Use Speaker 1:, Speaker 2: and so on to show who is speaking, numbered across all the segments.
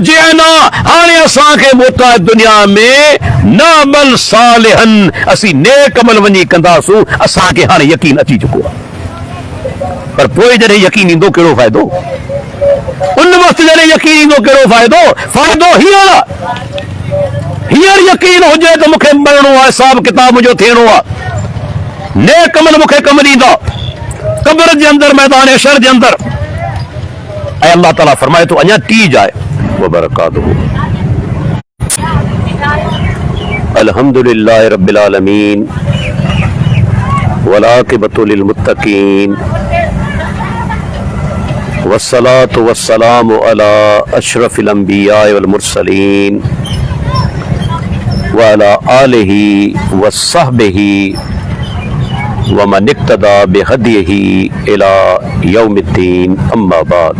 Speaker 1: फरजिअना हाणे असांखे मोटा दुनिया में नामल सालिहन असी नेक अमल वञी कंदासूं। असांखे हाणे यकीन अची चुको आहे, पर पोइ जॾहिं यकीन ईंदो कहिड़ो फ़ाइदो? उन वक़्तु जॾहिं यकीन ईंदो कहिड़ो फ़ाइदो? फ़ाइदो हींअर यकीन हुजे त मूंखे मरणो आहे, हिसाब किताब मुंहिंजो थियणो आहे, नेक अमल मूंखे कमु ॾींदा क़ब्र जे अंदरि, मैदान हशर जे अंदरि। ऐं अल्लाह ताला फरमाए थो अञा टी जाए व बरकातुहू। अल्हम्दुलिल्लाहि रब्बिल आलमीन वल आक़िबतु लिल मुत्तक़ीन वस्सलातु वस्सलामु अला अशरफिल अंबिया वल मुरसलीन व अला आलिहि व सहबिहि व मन इक्तदा बिहदिही इला यौमिद्दीन। अम्मा बाद,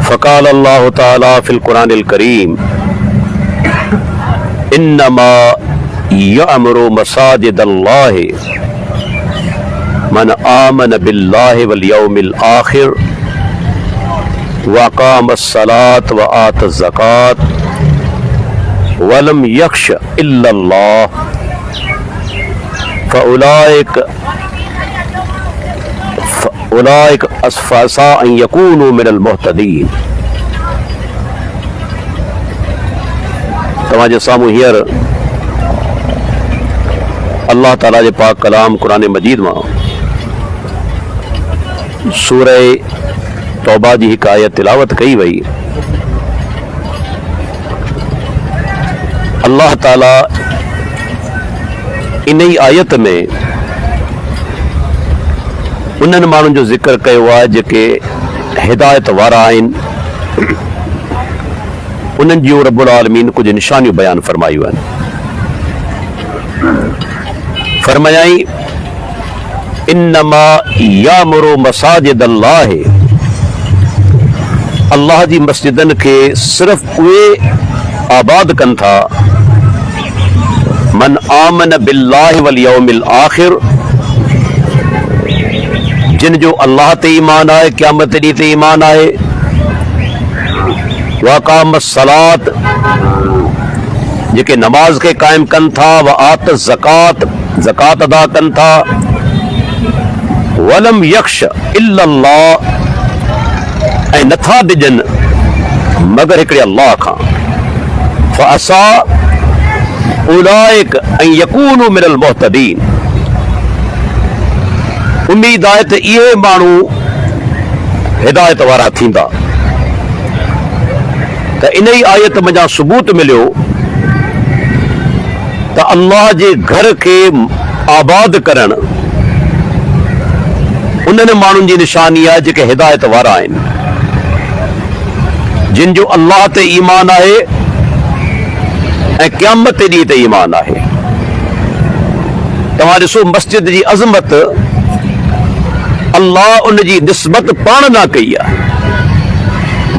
Speaker 1: फ़क़ाल अल्लाहु तआला फ़िल क़ुरानिल करीम इन्नमा यअमुरु मसाजिदल्लाहि मन आमन बिल्लाहि वल यौमिल आखिर व अक़ामस्सलात व आतज़्ज़कात वलम यख्श इल्लल्लाह फ़उलाइक असा अन यकूनु मिनल मुहतदीन। तव्हांजे साम्हूं हींअर अल्लाह ताला जे पाक कलाम क़ुरान मजीद मां सूरह तौबा जी हिकु आयत तिलावत कई वई। अल्लाह ताला इन ई आयत में उन्हनि माण्हुनि जो ज़िक्र कयो आहे जेके हिदायत वारा आहिनि, उन्हनि जूं रब्बुल आलमीन कुछ निशानियूं बयान फरमायूं आहिनि। फरमायाई इन्नमा यामुरु मसाजिदल्लाहि, अल्लाह जी मस्जिदनि खे सिर्फ़ उहे आबाद कनि था मन आमन बिल्लाहि वल यौमिल आखिर, जिन जो अल्लाह ते ईमान आहे, क़यामत ॾींहं ते ईमान आहे, व अक़ामस्सलात, जेके नमाज खे क़ाइम कनि था, व आत ज़कात, ज़कात अदा कनि था, वलम यख्श इल्लल्लाह, ऐं नथा डिॼनि मगर हिकिड़े अल्लाह खां। फ़असा उलाइक अन यकूनु मिनल मुहतदीन, उम्मीद आहे त इहे माण्हू हिदायत वारा थींदा। त इन ई आयत मञा सबूत मिलियो त अल्लाह जे घर खे आबाद करणु उन्हनि माण्हुनि जी निशानी आहे जेके हिदायत वारा आहिनि, जिन जो अल्लाह ते ईमान आहे ऐं क़यामत ॾींहं ते ईमान आहे। तव्हां ॾिसो मस्जिद जी अज़मत अल्लाह उन जी निस्बत पाण न कई आहे।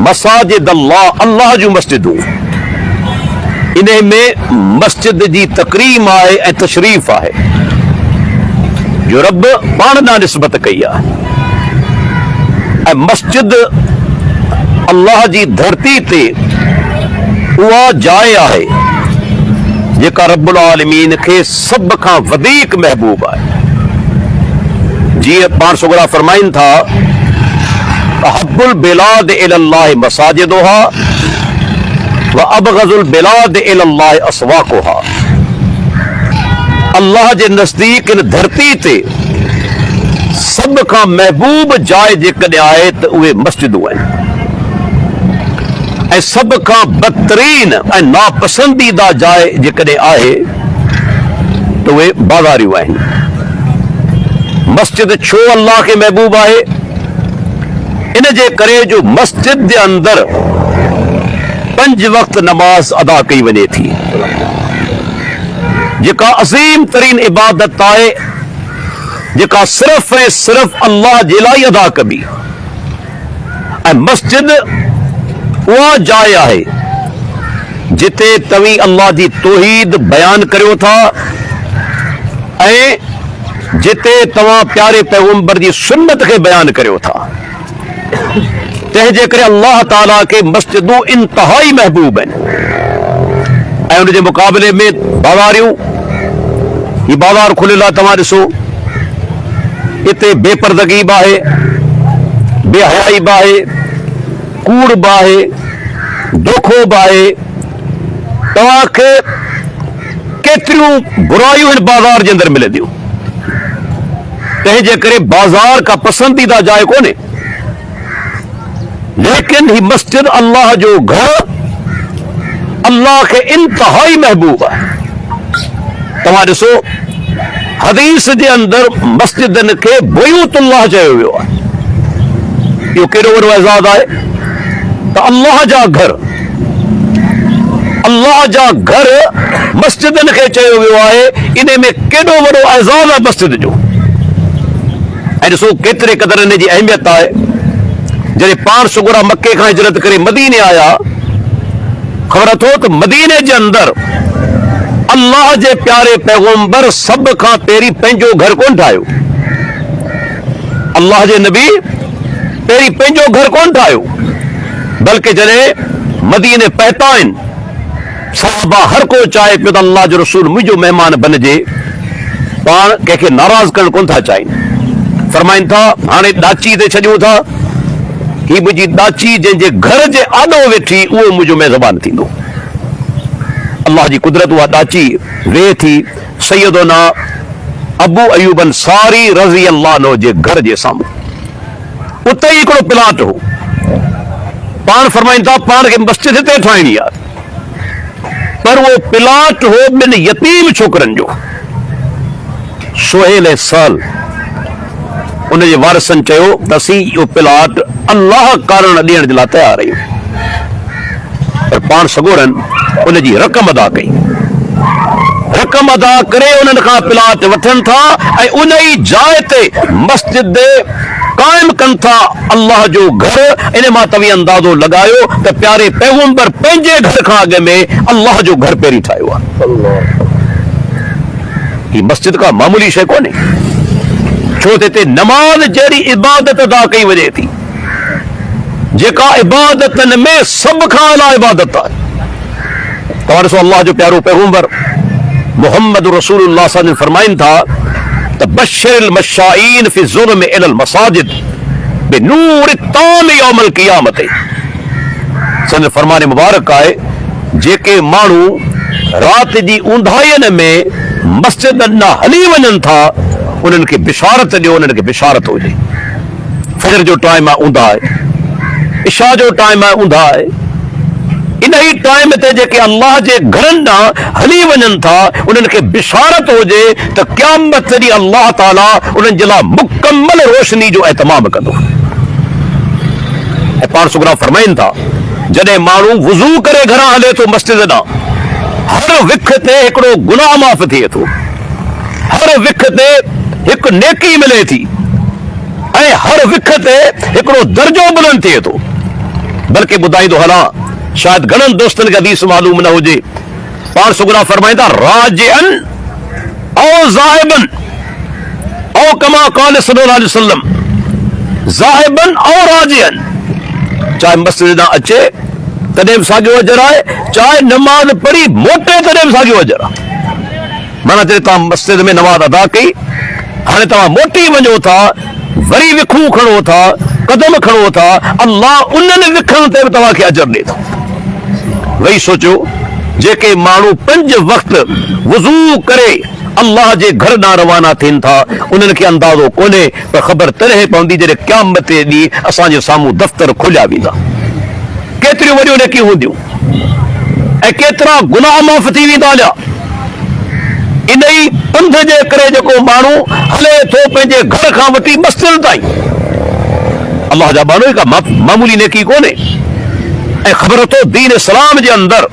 Speaker 1: मसाजिद अल्लाह, अल्लाह जूं मस्जिदूं, इन में मस्जिद जी तकरीम आहे ऐं तशरीफ़ आहे जो रब पाण न निस्बत कई आहे। ऐं मस्जिद अल्लाह जी धरती ते उहा जाइ आहे जेका रब्बुल आलमीन खे सभ खां वधीक महबूब आहे। जीअं पाण सुगरा फरमाइनि था अहब्बुल बिलाद इलल्लाहि मसाजिदुहा व अबग़ज़ुल बिलाद इलल्लाहि अस्वाक़ुहा। अल्लाह जे नज़दीक इन धरती ते सभ खां महबूब जाइ जेकॾहिं आहे त उहे मस्जिदूं आहिनि, ऐं सभ खां बदतरीन ऐं नापसंदीदा जाइ जेकॾहिं आहे त उहे बाज़ारियूं आहिनि। मस्जिद छो अल्लाह खे महबूब आहे? इन जे करे जो मस्जिद जे अंदर 5 वक्त नमाज अदा कई वञे थी, जेका अज़ीम तरीन इबादत आहे, जेका सिर्फ़ ऐं सिर्फ़ अल्लाह जे लाइ अदा कबी। ऐं मस्जिद उहा जाइ आहे जिते तव्हीं अल्लाह जी तौहीद बयान करियो था ऐं जिते तव्हां प्यारे पैगंबर जी सुन्नत खे बयान करियो था। तंहिंजे करे अल्लाह ताला खे मस्जिदूं इंतहाई महबूब आहिनि ऐं उन जे मुक़ाबले में बाज़ारियूं, ही बाज़ार खुलियल आहे, तव्हां ॾिसो हिते बेपर्दगी बि आहे, बेहयाई बि आहे, कूड़ बि आहे, धोखो बि आहे। तव्हांखे केतिरियूं बुराइयूं हिन बाज़ार जे अंदरि मिलंदियूं। तंहिंजे करे बाज़ार का पसंदीदा जाइ कोन्हे, लेकिन ही मस्जिद अल्लाह जो घर अल्लाह खे इंतहाई महबूब आहे। तव्हां ॾिसो हदीस जे अंदरि मस्जिदनि खे बुयूतुल्लाह चयो वियो आहे। इहो केॾो वॾो एज़ाज़ आहे त अल्लाह जा घर, अल्लाह जा घर मस्जिदनि खे चयो वियो आहे। इन में केॾो वॾो एज़ाज़ आहे मस्जिद जो। ऐं ॾिसो केतिरे क़दर इन जी अहमियत आहे। जॾहिं पाण सुगुरा मके खां हिजरत करे मदीने आया, ख़बर अथो त मदीने जे अंदरि अल्लाह जे प्यारे पैगंबर सभ खां पहिरीं पंहिंजो घर कोन ठाहियो। अल्लाह जे नबी पहिरीं पंहिंजो घर कोन ठाहियो, बल्कि जॾहिं मदीने पहुता आहिनि, सहाबा हर को चाहे पियो त अल्लाह जो रसूल मुंहिंजो महिमान बणिजे। पाण कंहिंखे नाराज़ करणु कोन था चाहिनि। फरमाइनि था हाणे ॾाची ते छॾियूं था, ही मुंहिंजी ॾाची जंहिंजे घर जे आॾो वेठी उहो मुंहिंजो मेज़बान थींदो। अल्लाह जी कुदरत, उहा ॾाची वेह थी सैयदना अबू अयूब अंसारी रज़ी अल्लाह अन्हु जे घर जे साम्हूं। उते ई हिकिड़ो प्लाट हो। पाण फरमाइनि था पाण खे मस्जिद हिते ठाहिणी आहे, पर उहो प्लाट हो ॿिनि यतीम छोकरनि जो। सोहेल साल उन जे वारिसनि चयो त असीं इहो प्लाट अल्लाह कारण ॾियण जे लाइ तयार आहियूं, पर पाण सगोरनि उन जी रक़म अदा कई। रक़म अदा करे उन्हनि खां प्लाट वठनि था ऐं उन ई जाइ ते मस्जिद काइम कनि था अल्लाह जो घर। इन मां तव्हीं अंदाज़ो लॻायो त प्यारे पैगंबर पंहिंजे घर खां अॻ में अल्लाह जो घर पहिरीं ठाहियो आहे। ही मस्जिद का मामूली शइ कोन्हे, छो त हिते नमाज़ जहिड़ी इबादत अदा कई वञे थी, जेका इबादतनि में सभ खां आला इबादत आहे। तव्हां ॾिसो अल्लाह जो प्यारो पैगंबर मोहम्मद रसूलुल्लाह सल्लल्लाहु अलैहि वसल्लम फरमाइनि था त बश्शिरिल मशाईन फी ज़ुल्म इलल मसाजिद बिनूर ताम यौमल क़ियामत। संदन फरमान मुबारक आहे, जेके माण्हू राति जी ऊंधाइनि में मस्जिदनि ॾांहुं हली वञनि था, उन्हनि खे बिशारत ॾियो, उन्हनि खे बिशारत हुजे। फजर जो टाइम आहे ऊंधा आहे, इशा जो टाइम आहे ऊंधा आहे। इन ई टाइम ते जेके अल्लाह जे घरनि ॾांहुं हली वञनि था, उन्हनि खे बिशारत हुजे त क़यामत ॾींहुं अल्लाह ताला उन्हनि जे लाइ मुकम्मल रोशनी जो एहतमाम कंदो। ऐं पाण सुगरा फरमाइनि था जॾहिं माण्हू वुज़ू करे घरां हले थो मस्जिद ॾांहुं, हर विख ते हिकिड़ो गुनाह माफ़ थिए थो, हर विख ते हिकु नेकी मिले थी, ऐं हर विख ते हिकिड़ो दर्जो बुलंद थिए थो। बल्कि ॿुधाईंदो हलां, शायदि घणनि दोस्तनि खे हदीस मालूम न हुजे, पाण सुगरा फरमाईंदा राजिअन औ ज़ाहिबन औ कमा क़ाल सल्लल्लाहु अलैहि वसल्लम, ज़ाहिबन औ राजिअन। चाहे मस्जिद ॾांहुं अचे तॾहिं बि साॻियो अजर आहे, चाहे नमाज़ पढ़ी मोटे तॾहिं बि साॻियो अजर आहे। माना जॾहिं तव्हां मस्जिद में नमाज़ अदा कई, हाणे तव्हां मोटी वञो था, वरी विखूं खणो था, कदम खणो था, अल्लाह उन्हनि विखनि ते बि तव्हांखे अजर ॾिए थो। वही सोचो, जेके माण्हू 5 वक़्त वुज़ू करे अल्लाह जे घर ॾांहुं रवाना थियनि था, उन्हनि खे अंदाज़ो कोन्हे, पर ख़बर तॾहिं पवंदी जॾहिं क़यामत जे ॾींहुं असांजे साम्हूं दफ़्तर खोलिया वेंदा। केतिरियूं वॾियूं नेकियूं हूंदियूं ऐं केतिरा गुनाह माफ़ थी वेंदा हलिया। इन ई पंध जे करे जेको माण्हू हले थो पंहिंजे घर खां वठी मस्जिद ताईं, अल्लाह जा माण्हू का मामूली नेकी कोन्हे। ऐं ख़बर अथो दीन इस्लाम जे अंदरि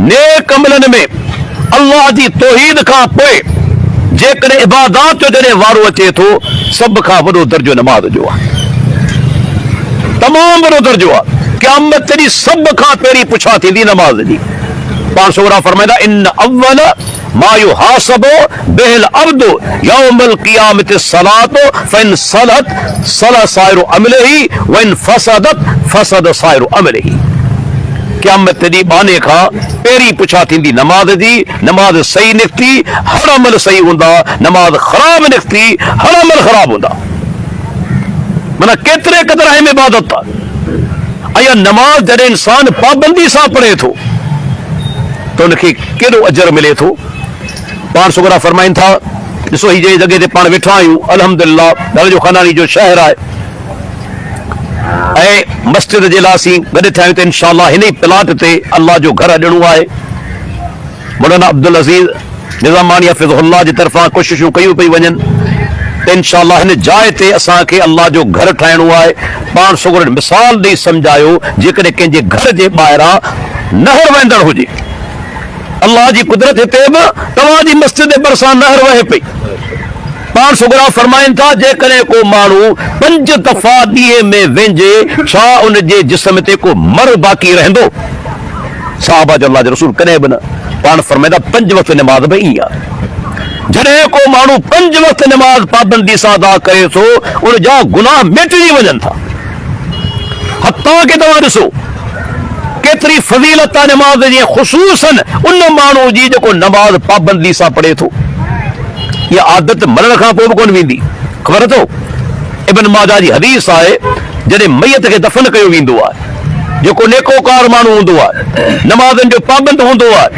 Speaker 1: नेक अमलनि में अल्लाह जी तौहीद खां पोइ जेकॾहिं इबादत जो जॾहिं वारो अचे थो, सभ खां वॾो दर्जो नमाज़ जो आहे, तमामु वॾो दर्जो आहे। क़यामत ॾींहुं सभ खां पहिरीं पुछा थींदी नमाज़ जी। पाण सुगरा फरमाईंदा इन अव्वल मा युहासबु बिल अब्दु यौमल क़ियामत सलातो फ़इन सलत सला साइरु अमलिही व इन फसदत फसद साइरु अमलिही। क़यामत ॾींहुं बाने खां पहिरीं पुछा थींदी नमाज जी, नमाज सही निकिती हर अमल सही हूंदा, नमाज ख़राब निकिती हर अमल ख़राब हूंदा। माना केतिरे क़दर अहम इबादत आहे। ऐं नमाज जॾहिं इंसान पाबंदी सां पढ़े थो त उनखे केॾो अजर मिले थो। पाण सुगरा फरमाइनि था, ॾिसो ही जंहिं जॻह ते पाण वेठा आहियूं अल्हम्दुलिल्लाह दर जो खनानी जो शहर आहे ऐं मस्जिद जे लाइ असीं गॾु थिया आहियूं त इंशाअल्लाह हिन ई प्लाट ते अल्लाह जो घर ॾियणो आहे। मौलाना अब्दुल अज़ीज़ निज़ामानी हफ़िज़हुल्लाह जी तरफ़ां कोशिशूं कयूं पई वञनि त इंशाअल्लाह हिन जाइ ते असांखे अल्लाह जो घर ठाहिणो आहे। पाण सुगर मिसाल ॾेई सम्झायो, जेकॾहिं कंहिंजे घर जे ॿाहिरां नहर वहंदड़ हुजे, अल्लाह जी कुदरत हिते बि तव्हांजी मस्जिद जे भरिसां नहर वहे पई। पाण सुगरा फरमाइनि था जेकॾहिं को माण्हू 5 दफ़ा ॾींहं में वेंजे, छा उन जे जिस्म ते को मर बाक़ी रहंदो? साहबा जो अल्लाह जो रसूल कॾहिं बि न। पाण फरमाईंदा 5 वक़्त नमाज़ में ईअं आहे। जॾहिं को माण्हू 5 वक़्त नमाज़ पाबंदी सां अदा करे थो, उन जा गुनाह मिटिजी वञनि था। हत्ता के तव्हां ॾिसो केतिरी फज़ीलत आहे नमाज़ जी, ख़ुसूसन उन माण्हू जी जेको नमाज़ पाबंदी सां पढ़े थो। इहा आदत मरण खां पोइ बि कोन वेंदी। ख़बर अथव इब्न माजा जी हदीस आहे, जॾहिं मैयत खे दफ़न कयो वेंदो आहे, जेको नेकोकार माण्हू हूंदो आहे, नमाज़नि जो पाबंद हूंदो आहे,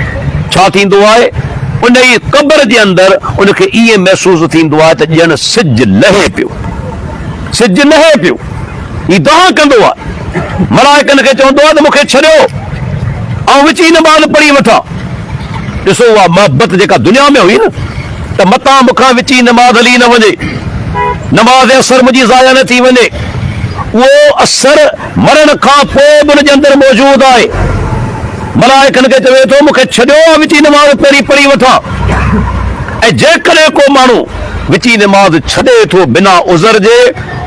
Speaker 1: छा थींदो आहे उन ई क़ब्र जे अंदरि उनखे ईअं महसूस थींदो आहे त ॼण सिज लहे पियो, सिज लहे पियो। ही दहा कंदो आहे, मलाइकनि खे चवंदो आहे त मूंखे छॾियो ऐं विची नमाज़ पढ़ी वठां। ॾिसो उहा मोहबत जेका दुनिया में हुई न, त मतां मूंखां विची नमाज़ हली न वञे, नमाज़ असर मुंहिंजी ज़ाया न थी वञे। उहो असर मरण खां पोइ बि उनजे अंदरि मौजूद आहे। मलाइकनि खे चवे थो मूंखे छॾियो विची नमाज़ पहिरीं पढ़ी वठां। ऐं जेकॾहिं को माण्हू विची नमाज़ छॾे थो बिना उज़र जे,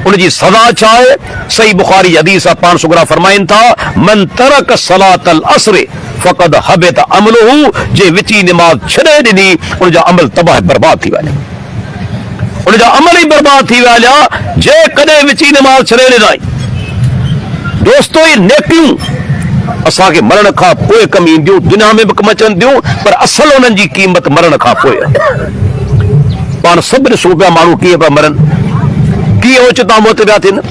Speaker 1: उनजी सज़ा छा आहे? सही बुखारी हदीस आहे, पाण सुगरा फरमाइनि था मन तरक सलातल असर फ़क़द हबित अमलुहु, जे विची नमाज़ छॾे ॾिनी उनजा अमल तबाह बर्बाद थी विया, उनजा अमल ई बर्बाद थी विया। जेकॾहिं विची नमाज़ छॾे ॾिनाई दोस्तो, ये नेकियूं असांखे मरण खां पोइ कमु ईंदियूं, दुनिया में बि कमु अचंदियूं, पर असल उन्हनि जी क़ीमत मरण खां पोइ आहे। पाण सभु ॾिसूं पिया माण्हू कीअं पिया मरनि, कीअं ओचिता मौत पिया थियनि।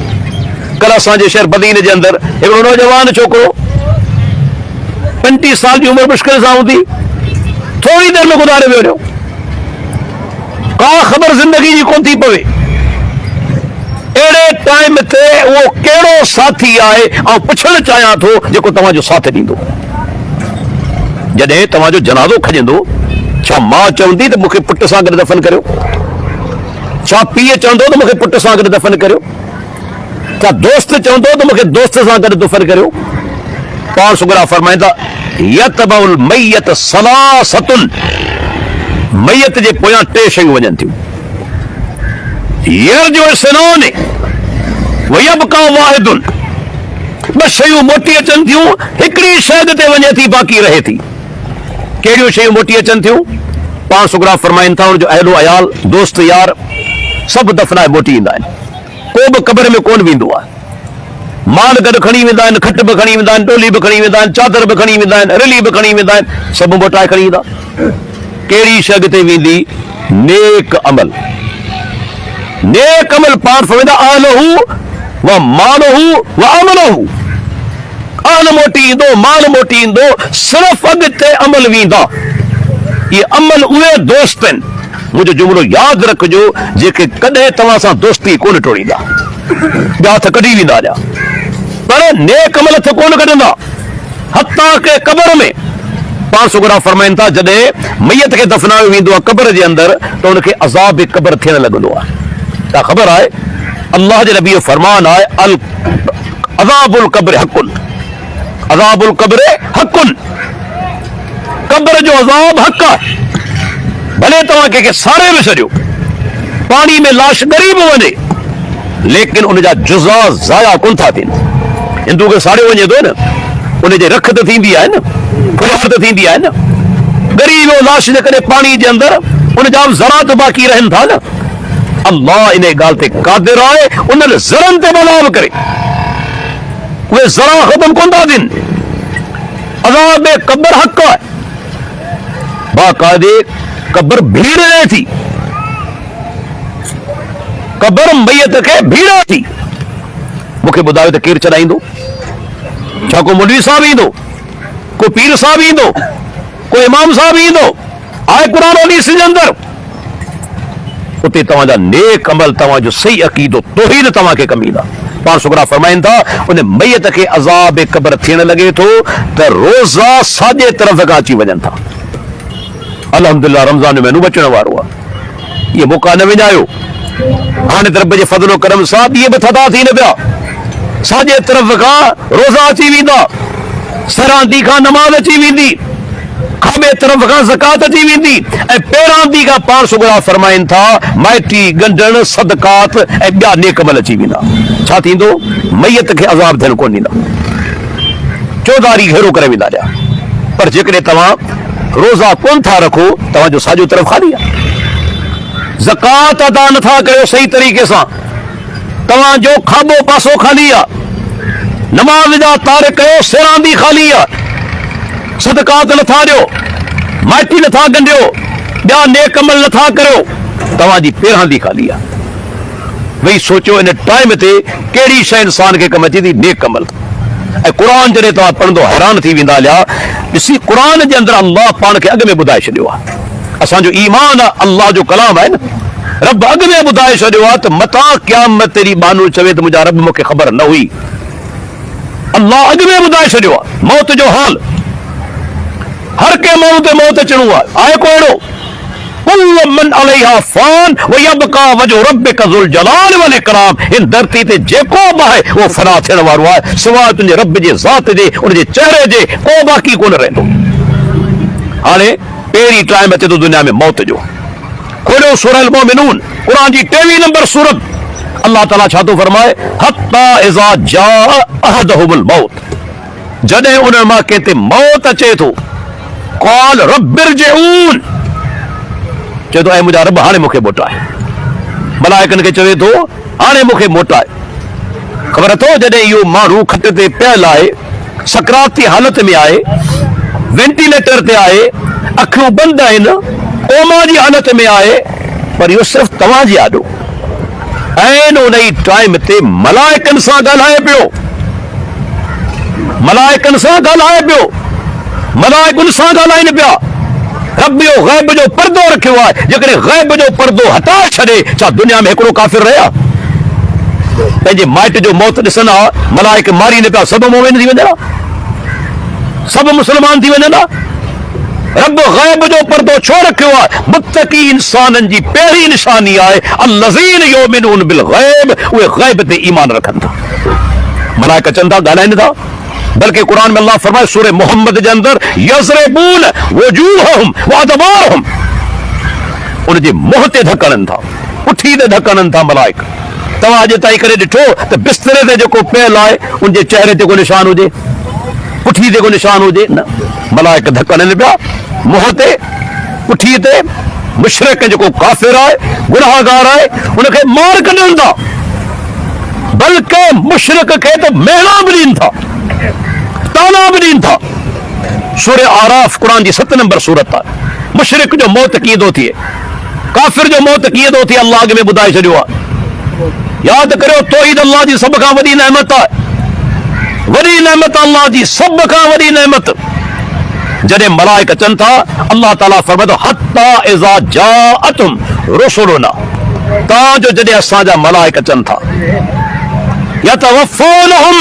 Speaker 1: कल्ह असांजे शहर बदीन जे अंदरि हिकिड़ो नौजवान छोकिरो 35 साल जी उमिरि मुश्किल सां हूंदी, थोरी देरि में गुज़ारे वियो, का ख़बर ज़िंदगी जी कोन थी पवे। अहिड़े टाइम ते उहो कहिड़ो साथी आहे, ऐं पुछणु चाहियां थो जेको तव्हांजो साथ ॾींदो। जॾहिं तव्हांजो जनाज़ो खॼंदो, छा माउ चवंदी त मूंखे पुट सां गॾु दफ़न करियो? छा पीउ चवंदो त मूंखे पुट सां गॾु दफ़न करियो? छा दोस्त चवंदो त मूंखे दोस्त सां गॾु दफ़न करियो? पाण सुगरा फरमाईंदा यतबउल मय्यत सलासतुन, मैयत जे पोयां 3 शयूं वञनि थियूं। यरजो सनान वयबका वाहिदुन, 2 शयूं मोटी अचनि थियूं, हिकिड़ी शइ ते वञे थी बाक़ी रहे थी। कहिड़ियूं शयूं मोटी अचनि थियूं? पाण सुगरा फरमाइनि था उनजो अहलो अयाल दोस्त यार सभु दफ़नाए मोटी ईंदा आहिनि, को बि क़ब्र में कोन वेंदो आहे। माल गॾु खणी वेंदा आहिनि, खट बि खणी वेंदा आहिनि, टोली बि खणी वेंदा आहिनि, चादर बि खणी वेंदा आहिनि, रिली बि खणी वेंदा आहिनि, सभु मोटाए खणी ईंदा। कहिड़ी शइ ते वेंदी? नेक अमल। नेक अमल पाण फरमाईंदा आलहू व मालहू व अमलहू, आल मोटी ईंदो, माल मोटी ईंदो, सिर्फ़ अॻिते अमल वेंदा। ये अमल उहे दोस्त आहिनि, मुंहिंजो जुमिलो यादि रखिजो, जेके कॾहिं तव्हां सां दोस्ती कोन टोड़ींदा, ॿिया हथ कढी वेंदा ॼा, पर नेक अमल हथ कोन कढंदा। हत्ता के क़ब्र में पाण सुगरा फरमाइनि था जॾहिं मैयत खे दफ़नायो वेंदो आहे क़ब्र जे अंदरि, त उनखे अज़ाब क़ब्र थियण लॻंदो आहे। छा ख़बर आहे? अल्लाह जे नबी जो फरमान आहे अल अज़ाबुल क़ब्र हक़ुन, अज़ाबुल क़ब्र हक़ुन, क़ब्र जो अज़ाब हक़ आहे। भले तव्हां कंहिंखे साड़े बि छॾियो, पाणी में लाश ॻरी बि वञे, लेकिन उनजा जुज़ा ज़ाया कोन था थियनि। हिंदू खे साड़ियो वञे थो न, उनजी रख त थींदी आहे न, फुहार त थींदी आहे न, गरीब लाश जे करे पानी जे अंदर उन जा ज़रात बाक़ी रहनि था न। अल्लाह इन ॻाल्हि ते क़ादिर आहे, उन्हनि ज़रनि ते बलाव करे उहे ज़रा ख़तम कोन था थियनि। अज़ाब क़ब्र हक़ आहे, बाक़ाइदे क़ब्र भीड़ रहे थी, क़ब्र मैयत खे भीड़ थी। मूंखे ॿुधायो त केरु चढ़ाईंदो? छा को मुल्वी साहब ईंदो, को पीर साहब ईंदो, को इमाम साहब ईंदो? आहे क़ुरान हदीस जे अंदर? उते तव्हांजा नेक अमल, तव्हांजो सही अक़ीदो, तौहीद तव्हांखे कमु ईंदा। पाण सुगरा फरमाइनि था उन मैयत खे अज़ाब क़ब्र थियण लॻे थो त रोज़ा साॼे तरफ़ खां अची वञनि था। अल्हम्दुलिल्लाह रमज़ान जो महीनो अचण वारो आहे, इहे मौक़ा न विञायो। हाणे त रब जे फज़लो करम सां इहे बि थधा थी न पिया, साॼे तरफ़ खां रोज़ा अची वेंदा, सरांदी खां नमाज़ अची वेंदी, खाॿे तरफ़ खां ज़कात अची वेंदी, ऐं पहिरां दी खां पाण सुगरा फरमाइनि था माइटी गंढण सदकात ऐं ॿिया नेक अमल अची वेंदा। छा थींदो? मैयत खे अज़ाब थियण कोन ॾींदा, चौधारी घेरो करे वेंदा ॼा। पर जेकॾहिं तव्हां रोज़ा कोन था रखो, तव्हांजो साॼो तरफ़ ख़ाली आहे। ज़कात अदा नथा कयो सही तरीक़े सां, तव्हांजो खाॿो पासो ख़ाली आहे। नमाज़ जा तार कयो, सिरांदी ख़ाली आहे। सदकात नथा ॾियो, माइटी नथा गंढियो, ॿिया नेक अमल नथा करियो, तव्हांजी पहिरां दी ख़ाली आहे। वेही सोचियो इन टाइम ते कहिड़ी शइ इंसान खे कमु अचे थी? नेक अमल। ऐं क़ुरान जॾहिं तव्हां पढ़ंदो हैरान थी वेंदा हलिया। ॾिसी क़ुरान जे अंदरि अल्लाह पाण खे अॻु में ॿुधाए छॾियो आहे। असांजो ईमान आहे, अल्लाह जो कलाम आहे न। रब अॻु में ॿुधाए छॾियो आहे त मथां क़यामत तेरी बानू चवे त मुंहिंजा रब मूंखे ख़बर न हुई। अल्लाह अॻु में ॿुधाए छॾियो आहे मौत जो हाल। हर के माण्हू ते मौत अचणो आहे को अहिड़ो? कुल्लु मन अलैहा फ़ान व यबका वजहु रब्बिका ज़ुल जलाल वल इकराम। इन धरती ते जेको बि आहे उहो फना थियण वारो आहे, सवाइ तुंहिंजे रब जे ज़ात जे, उनजे चहिरे जे, को बाक़ी कोन रहंदो। हाणे पहिरीं टाइम अचे थो दुनिया में मौत जो। खोलियो सूरह अल मोमिनून, क़ुरान जी 23 नंबर सूरत। अल्लाह ताला छा थो फरमाए? हत्ता इज़ा जाअ अहदहुमुल मौत, जॾहिं उन्हनि मां कंहिं ते मौत अचे थो, क़ाल रब्बिरजिऊन, चए थो ऐं मुंहिंजा रब हाणे मूंखे मोटाए। मलाइकनि खे चवे थो हाणे मूंखे मोटाए। ख़बर अथव जॾहिं इहो माण्हू खट ते पियल आहे, सकराती हालत में आहे, वेंटिलेटर ते आहे, अखियूं बंदि आहिनि, कोमा जी हालत में आहे, पर इहो सिर्फ़ु तव्हांजे आॾो। ऐं उन ई टाइम ते मलाइकनि सां ॻाल्हाए पियो, मलाइकनि सां ॻाल्हाए पियो, मलाइकुनि सां ॻाल्हाइनि पिया। रब जो ग़ैब जो पर्दो रखियो आहे। जेकॾहिं ग़ैब जो पर्दो हटाए छॾे, छा दुनिया में हिकिड़ो काफ़िर रहिया? पंहिंजे माइट जो मौत ॾिसंदा मलाइक मारी न पिया, सभु मोमिन थी वञंदा, सभु मुस्लमान थी वञंदा। रब ग़ैब जो पर्दो छो रखियो आहे? मुत्तकी इंसाननि जी पहिरीं निशानी आहे अल्लज़ीन युमिनून बिल ग़ैब, उहे ग़ैब ते ईमान रखनि था। मलाइक अचनि था, ॻाल्हाइनि था। बल्कि कुरान में अल्लाह फरमाए सूरह मोहम्मद जे अंदर यज़रिबून वजूहहुम व अदबारहुम, उनजे मुंह ते धकड़नि था, पुठी ते धकड़नि था मलाइक। तव्हां अॼु ताईं करे ॾिठो त बिस्तरे ते जेको पियल आहे उनजे चेहरे ते को निशान हुजे, पुठी ते को निशान हुजे? न, मलाइक धकड़नि पिया मुंह ते, पुठी ते। मुशरिक जेको काफ़िर आहे, गुनाहगार आहे, उनखे मार कढनि था, बल्कि मुशरिक खे त मेणा बि ॾियनि था, ताना बि ॾियनि था। सूरह आराफ कुरान जी 7 नंबर सूरत आहे। मुशरिक जो मौत कीअं थो थिए, काफ़िर जो मौत कीअं थो थिए, अल्लाह में ॿुधाए छॾियो आहे। यादि करियो, तौहीद अल्लाह जी सभ खां वॾी नेमत आहे, वॾी नेमत अल्लाह जी, सभ खां वॾी नेमत। जॾहिं मलाइक अचनि था, अल्लाह ताला फरमाए थो हत्ता इज़ा जाअतुम रुसुलुना, तव्हांजो जॾहिं असांजा मलाइक अचनि था, यतवफ़ौनहुम,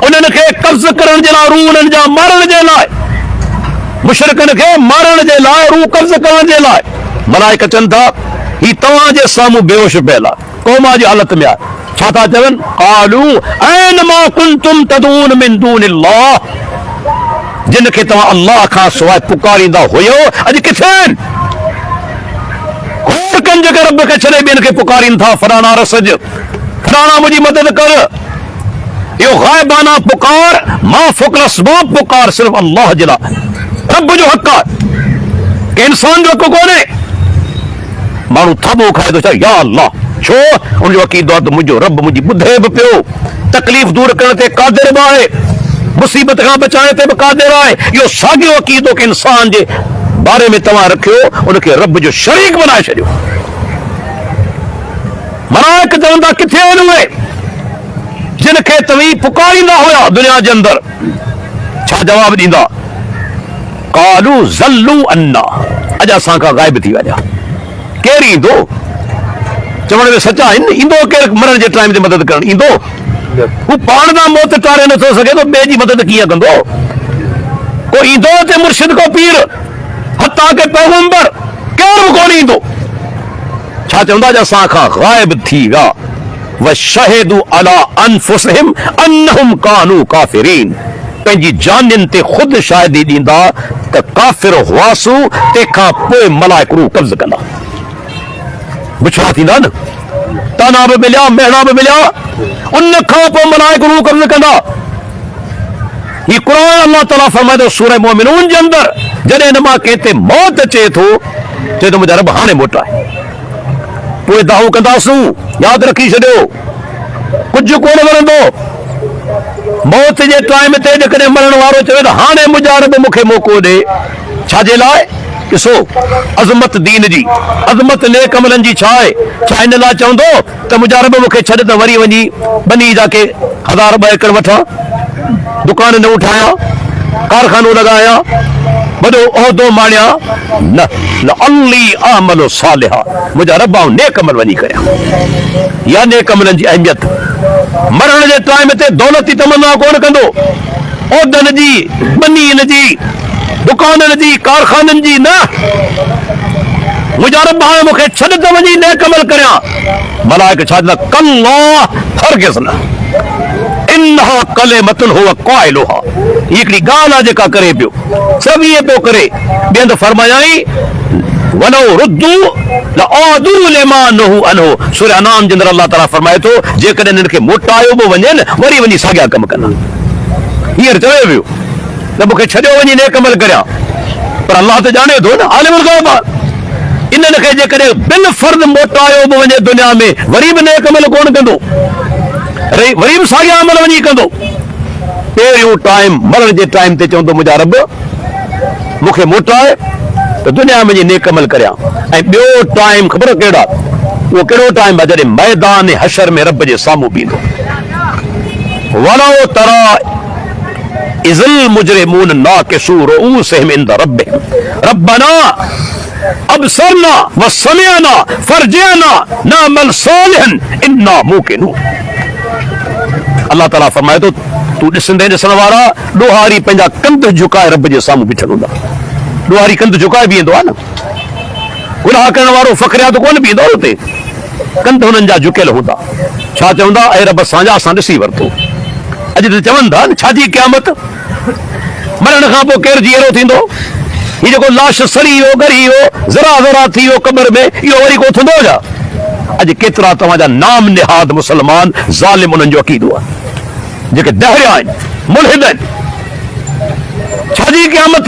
Speaker 1: उन्हनि खे कब्ज़ करण जे लाइ, रूह उन्हनि जा मारण जे लाइ, मुशरिकनि खे मारण जे लाइ, रूह कब्ज़ करण जे लाइ मलाइक अचनि था। ही तव्हांजे साम्हूं बेहोश पियल आहे, कोमा जी हालत में आहे। छा था चवनि? क़ालू ऐन मा कुंतुम तदून मिन दूनिल्लाह, जिन खे तव्हां अल्लाह खां सवाइ पुकारींदा हुयो, अॼु किथे आहिनि? कंज के रब खे छॾे ॿियनि खे पुकारीनि था, फलाना रसज, फलाना मुंहिंजी मदद कर। यो गायबाना पुकार मां फुकल असबाब पुकार सिर्फ अल्लाह जला रब जो हक आहे कि इंसान जो हक कोन्हे। माण्हू थबो खाए थो छा या अल्लाह छो उनजो अक़ीदो आहे त मुंहिंजो रब मुंहिंजी ॿुधे बि पियो, तकलीफ़ दूर करण ते क़ादिर बि आहे, मुसीबत खां बचाइण ते बि क़ादिर आहे। इहो साॻियो अक़ीदो के इंसान जे बारे में तव्हां रखियो उनखे रब जो शरीक बनाए छॾियो। मलाइक चवंदा किथे आहिनि उहे जिन खे तव्हीं पुकारींदा हुया दुनिया जे अंदर, छा जवाब ॾींदा? कालू ज़ल्लू अन्ना, अॼु असां खां ग़ाइब थी विया। केरु ईंदो? चवण में सचा आहिनि, ईंदो केरु मरण जे टाइम ते मदद करण ईंदो? हू पाण खां मौत टारे नथो सघे तो ॿिए जी मदद कीअं कंदो? को ईंदो ते मुर्शिद को पीर हत्ता के पैगंबर केरु बि कोन ईंदो। छा चवंदा असां खां ग़ाइब थी विया। व शहिदू अला अनफुसहिम अन्नहुम कानू काफिरीन, पंहिंजी जानियुनि ते ख़ुदि शाहिदी ॾींदा त काफ़िर हुआसू, तंहिंखां पोइ मलाइक रूह कब्ज़ कंदा। बुछड़ा थींदा न, ताना बि मिलिया, मेहणा बि मिलिया, उन खां पोइ मलाइक रूह कब्ज़ कंदा। ही कुरान अल्लाह ताला फरमाए थो सूरह मोमिनून जे अंदर, जॾहिं हिन मां कंहिं ते मौत अचे थो चए थो मुंहिंजा रब हाणे मोटाए, पोइ दाऊ कंदासूं। यादि रखी छॾियो कुझु कोन वणंदो। मौत जे टाइम ते जेकॾहिं मरण वारो चवे त हाणे मुंहिंजा रब मूंखे मौक़ो ॾे, छाजे लाइ? ॾिसो अज़मत दीन जी, अज़मत नेक अमलनि जी छा आहे? छा हिन लाइ चवंदो त मुंहिंजा रब मूंखे छॾ त वरी वञी बनी जा के 1000 2 एकड़ वठां, दुकान न उठाया, कारखानो लॻाया, वॾो उहिदो माणिया? न, लअल्ली आमल सालिहा, मुंहिंजा रब आऊं नेक अमल वञी करियां। या नेक अमलनि जी अहमियत मरण जे टाइम ते दौलत जी तमन्ना कोन कंदो, उहिदनि जी, बनीअनि जी, दुकाननि जी, कारखाननि जी, न। मुंहिंजा रब हाणे मूंखे छॾ त वञी नेक अमल करियां। मलाइक छा चवंदा? कल्ला, हरगिज़ न, इन्हा कलिमतुन हुव क़ाइलुहा, हिकिड़ी ॻाल्हि आहे जेका करे पियो, सभु इहे पियो करे। ॿियनि त फरमायाई वलो रुद्दू लआदू लिमा नहू अनहु, सूरह अनाम जे अंदर अल्लाह ताला फरमाए थो जेकॾहिं हिननि खे मोटायो बि वञे न वरी वञी साॻिया कम कंदा। हींअर चवे पियो त मूंखे छॾियो वञी नेक अमल करियां, पर अल्लाह त ॼाणे थो न, आलिमुल ग़ैब आहे। इन्हनि खे जेकॾहिं बिल फर्द मोटायो बि वञे दुनिया में वरी बि नेक अमल कोन कंदो, वरी बि साॻिया अमल वञी कंदो। पहिरियों टाइम मरण जे टाइम ते चवंदो मुंहिंजा रब मूंखे मोटाए त दुनिया में नेक अमल करियां। ऐं ॿियो टाइम ख़बर कहिड़ा? उहो कहिड़ो टाइम आहे? जॾहिं मैदान हशर में रब जे साम्हूं बीहंदो। वलो तरा इज़ल मुजरिमून नाकिसू रुऊसहिम इंद रब्बिहिम रब्बना अबसरना व समिअना फरजिअना नअमल सालिहन इन्ना मूक़िनून। अल्लाह ताला फरमाए थो तू ॾिसंदे ॾिसण वारा ॾोहारी पंहिंजा कंध झुकाए रब जे साम्हूं बीठल हूंदा। ॾोहारी कंध झुकाए बीहंदो आहे न, गुनाह करण वारो फ़ख्रियात कोन बीहंदो हुते, कंध हुननि जा झुकियल हूंदा। छा चवंदा? ऐं रब असांजा, असां ॾिसी वरितो। अॼु त चवनि था न छाजी क़यामत, मरण खां पोइ केरु जीअरो थींदो? हीउ जेको लाश सड़ी वियो, ॻरी वियो, ज़रा ज़रा थी वियो क़ब्र में, इहो वरी को थींदो छा? अॼु केतिरा तव्हांजा नाम निहाद मुसलमान ज़ालिम उन्हनि जो अक़ीदो आहे, जेके दहरिया आहिनि, मुल्हिद आहिनि। छाजी क़यामत?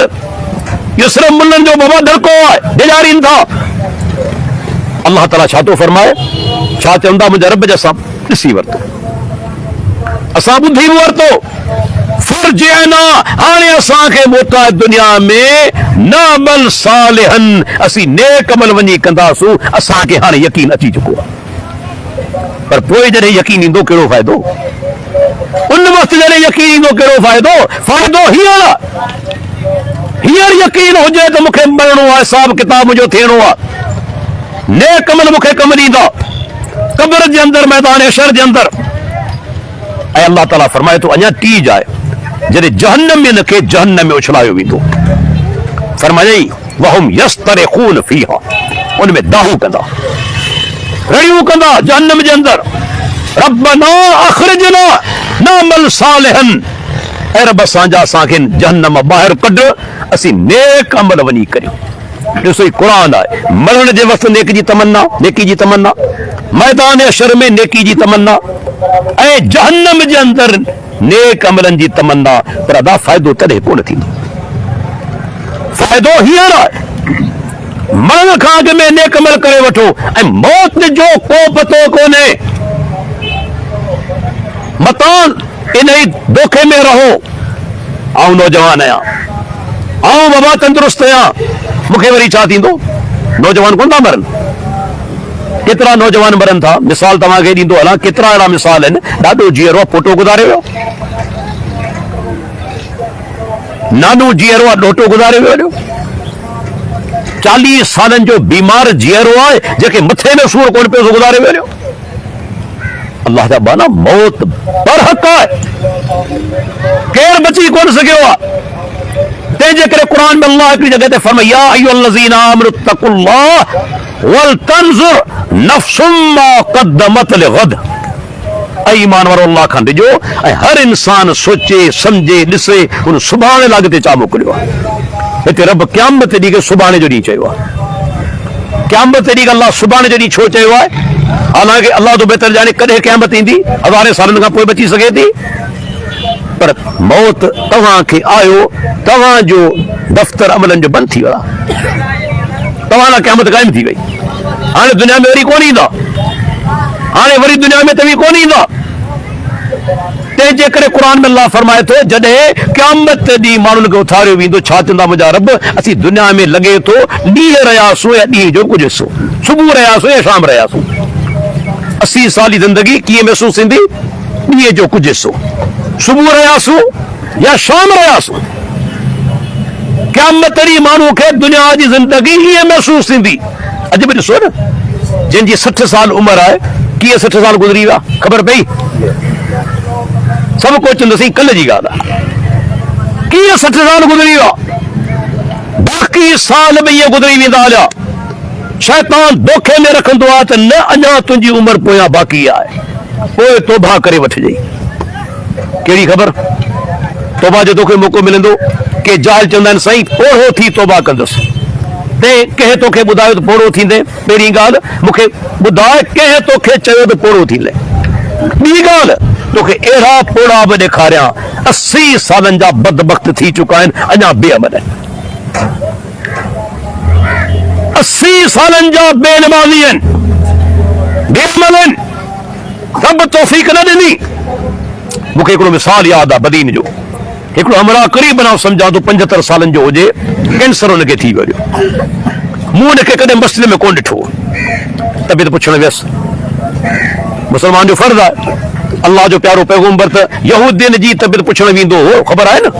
Speaker 1: इहो सिर्फ़ मुल्हनि जो बाबा दड़को आहे, डिॼारीनि था। अल्लाह ताला छा थो फरमाए? छा चवंदा? मुंहिंजा रब जे असां ॾिसी वरितो, असां ॿुधी बि वरितो। फरजिअना, हाणे असांखे मोटाए दुनिया में नअमल सालिहन, असीं नेक अमल वञी कंदासूं। असांखे हाणे यकीन अची चुको आहे। पर पोइ जॾहिं यकीन ईंदो कहिड़ो फ़ाइदो? उन वक़्तु जॾहिं यकीन ईंदो कहिड़ो फ़ाइदो? फ़ाइदो हींअर यकीन हुजे त मूंखे मरणो आहे, हिसाब किताब मुंहिंजो थियणो आहे, नेक अमल मूंखे कमु ॾींदा क़ब्र जे अंदर, मैदान हशर जे अंदर। ऐं अल्लाह ताला फरमाए थो अञा टी जाए जॾहिं जहन्नम में हिनखे जहन्नम में उछलायो वेंदो। फरमायई वहुम यस्तरिखून फीहा, उन में दाहू कंदा, रड़ियूं कंदा जहन्नम जे अंदर। रब्बना अखरिजना नअमल सालिहन, ऐं रब असांजा, असांखे जहन्नम ॿाहिरि कढ, असीं नेक अमल वञी करियूं। ॾिसो ही क़ुरान आहे। मरण जे वक़्तु नेकी जी तमन्ना, नेकी जी तमन्ना, मैदान हशर में नेकी जी तमन्ना, ऐं जहन्नम जे अंदर नेक अमलनि जी तमन्ना, पर अदा फ़ाइदो तॾहिं कोन थींदो। फ़ाइदो हींअर आहे, मरण खां अॻु में नेक अमल करे वठो, ऐं मौत जो को पतो कोन्हे। मतान इन ई धोखे में रहो, आऊं नौजवान आहियां, आऊं बाबा तंदुरुस्त आहियां, मूंखे वरी छा थींदो? नौजवान कोन था मरनि? केतिरा नौजवान मरनि था? मिसाल तव्हांखे ॾींदो हलां, केतिरा अहिड़ा मिसाल आहिनि। ॾाढो जीअरो आहे, पोटो गुज़ारे वियो, नानू जीअरो आहे, ॾोटो गुज़ारे वियो। 40 सालनि जो बीमार जीअरो आहे, जेके मथे में सूर कोन पियो, गुज़ारे वियो। अल्लाह जा बाना, मौत बरहक आहे, केरु बची कोन सघियो आहे। तंहिंजे करे क़ुर में अल्लाह हिकिड़ी जॻह ते फरमाए, या अय्युहल्लज़ीना आमनु तक़ुल्लाह वल तंज़ुर नफ़्सुम मा क़द्दमत लिग़द। ऐं ईमान वारो अल्लाह खां डिॼो, ऐं हर इंसान सोचे सम्झे ॾिसे उन सुभाणे लाॻ ते छा मोकिलियो आहे। हिते रब क़यामत ॾींहुं खे सुभाणे जो ॾींहुं चयो आहे। क़यामत ॾींहुं अल्लाह सुभाणे जो ॾींहुं छो चयो आहे? हालांकि अल्लाह तो बेहतर जाने कॾहिं क़यामत ईंदी, हज़ारे सालनि खां पोइ बची सघे थी, पर मौत तव्हांखे आयो, तव्हांजो दफ़्तर अमलनि जो बंदि थी वियो आहे, तव्हां लाइ क़यामत क़ाइम थी वई। हाणे दुनिया में वरी कोन ईंदा, हाणे वरी दुनिया में तव्हीं कोन ईंदा। तंहिंजे करे क़ुर में अल्लाह फरमाए थो, जॾहिं क़यामत ॾींहुं माण्हुनि खे उथारियो वेंदो, छा चवंदा मुंहिंजा रब, असीं दुनिया में लॻे थो ॾींहुं रहियासीं या ॾींहं जो कुझु हिसो, सुबुह रहियासीं या शाम रहियासीं। 80 साल जी ज़िंदगी कीअं महसूस थींदी? ॾींहं जो कुझु हिसो, सुबुह रहियासीं या शाम रहियासीं। क़यामत ॾींहुं माण्हू खे दुनिया जी ज़िंदगी हीअं महसूस थींदी। अॼु बि ॾिसो न, जंहिंजी 60 साल उमिरि आहे, कीअं 60 साल गुज़री विया ख़बर पई? सभु को चवंदसीं कल्ह जी ॻाल्हि आहे, कीअं 60 साल गुज़री विया, बाक़ी साल बि इहे गुज़री वेंदा हलिया। शैतान धोखे में रखंदो आहे त न, अञा तुंहिंजी उमिरि पोयां बाक़ी आहे, पोइ तौबा करे वठिजांइ। कहिड़ी ख़बर? तौबा जो तोखे मौक़ो मिलंदो। के जाल चवंदा आहिनि, साईं पोड़ो थी तौबा कंदुसि। ते कंहिं तोखे ॿुधायो त पोड़ो थींदे? पहिरीं ॻाल्हि मूंखे ॿुधाए कंहिं तोखे चयो त पोड़ो थींदे? ॿी ॻाल्हि, तोखे अहिड़ा पोड़ा बि ॾेखारियां 80 सालनि जा बदबख़्त थी चुका आहिनि, अञा बेअमल आहिनि। 80 सालनि जा बेनमाज़ी आहिनि, बेअमल आहिनि, रब तौफ़ीक़ न ॾिनी। मूंखे हिकिड़ो मिसाल यादि आहे बदीन जो। हिकिड़ो हमरा क़रीब न सम्झां तो 75 सालनि जो हुजे, कैंसर हुनखे थी वियो। मूं हुनखे कॾहिं मस्जिद में कोन ॾिठो, तबियत पुछण वियसि। मुसलमान जो फर्ज़ आहे, अल्लाह जो प्यारो पैगंबर त यहूदियुनि जी तबियत पुछण वेंदो हो, ख़बर आहे न?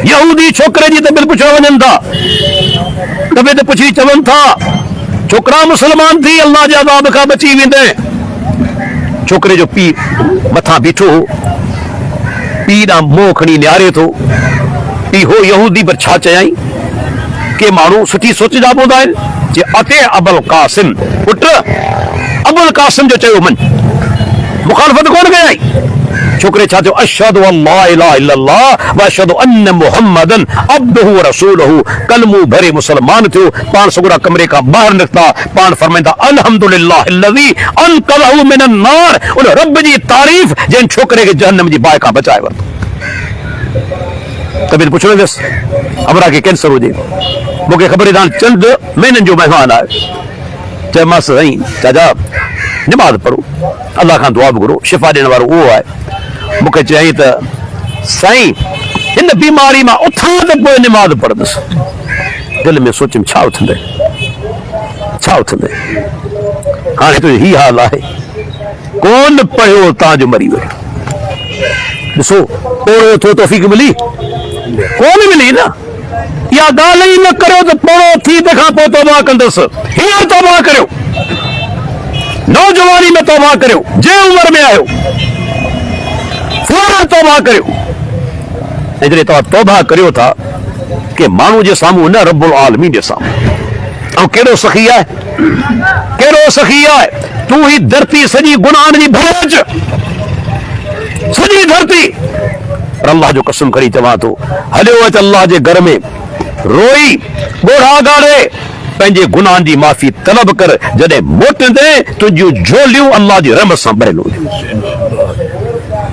Speaker 1: यहूदी छोकिरे जी तबियत पुछण वञनि था, तबियत पुछी चवनि था छोकिरा मुसलमान थी अल्लाह जे अज़ाब खां बची वेंदे। छोकिरे जो पीउ मथां बीठो हो, पीउ ॾांहुं मुंहुं खणी निहारे थो। पीउ हो यहूदी, पर छा चयाई? के माण्हू सुठी सोच जा हूंदा आहिनि, जे अते अबुल कासिम, पुट अबुल कासिम जो चयो मन, मुखालफ़त कोन कयाई। छोकिरे छा चयो? अशहदु अल्ला इलाहा इल्लल्लाह व अशहदु अन्न मुहम्मदन अब्दुहु व रसूलुहु। कलमो भरे मुसलमान थियो, पाण सगुरा कमरे खां ॿाहिरि निकिता, पाण फरमाईंदा अल्हम्दुलिल्लाह अल्लज़ी अनक़ज़हु मिनन नार। उन रब जी तारीफ़ जिन छोकिरे खे जहन्नम जी बाहि खां बचाए वरितो। तबियत पुछण वियसि, हमरा खे कैंसर हुजे, मूंखे ख़बर आहे चंद महीननि जो महिमान आहे। चयोमांसि साईं चाचा नमाज़ पढ़ो, अल्लाह खां दुआ बि घुरो, शिफ़ा ॾियण वारो उहो आहे। मूंखे चयईं त साईं हिन बीमारी मां उथां त पोइ नमाज़ पढ़ंदुसि। दिलि में सोचियमि छा उथंदे, छा उथंदे? हाणे तुंहिंजो ही हाल आहे, कोन पढ़ियो तव्हांजो मरी वियो। ॾिसो पोड़ो थियो तौफ़ीक़ मिली कोन मिली न। इहा ॻाल्हि ई न करियो त पोड़ो थी तंहिंखां पोइ तौबा कंदुसि। हींअर तौबा करियो, नौजवानी में तौबा करियो, जंहिं उमिरि में आहियो फौरन तौबा करियो। ऐं जॾहिं तव्हां तौबा करियो था के माण्हू जे साम्हूं न, रब्बुल आलमीन जे साम्हूं। ऐं कहिड़ो सखी आहे, कहिड़ो सखी आहे? तूं ही धरती सॼी गुनाहनि जी भरे अच, सॼी धरती। पर अल्लाह जो कसम खणी चवां थो, हलियो अच अल्लाह जे घर में, रोई ॻोढ़ा ॻाड़े पंहिंजे गुनाहनि जी माफ़ी तलब कर। जॾहिं मोटंदे तुंहिंजियूं झोलियूं अल्लाह जी रहमत सां भरियल हुजनि।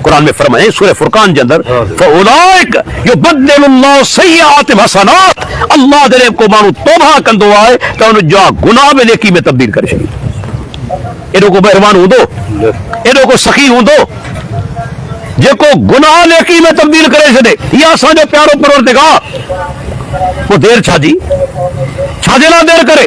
Speaker 1: कुरान में फरमाए सूरह फुरकान के अंदर फउलाइक युबद्दिलुल्लाहु सय्यिआतिहिम हसनात, अल्लाह जॾहिं को माण्हू तौबा कंदो आहे त उन जा गुनाह में नेकी में तब्दील करे छॾींदो। एॾो को मेहरबान हूंदो, एॾो को सखी हूंदो जेको गुनाह नेकी में तब्दील करे छॾे। इहा असांजो प्यारो परवरदिगार, पोइ देर छाजी, छाजे लाइ देर करे?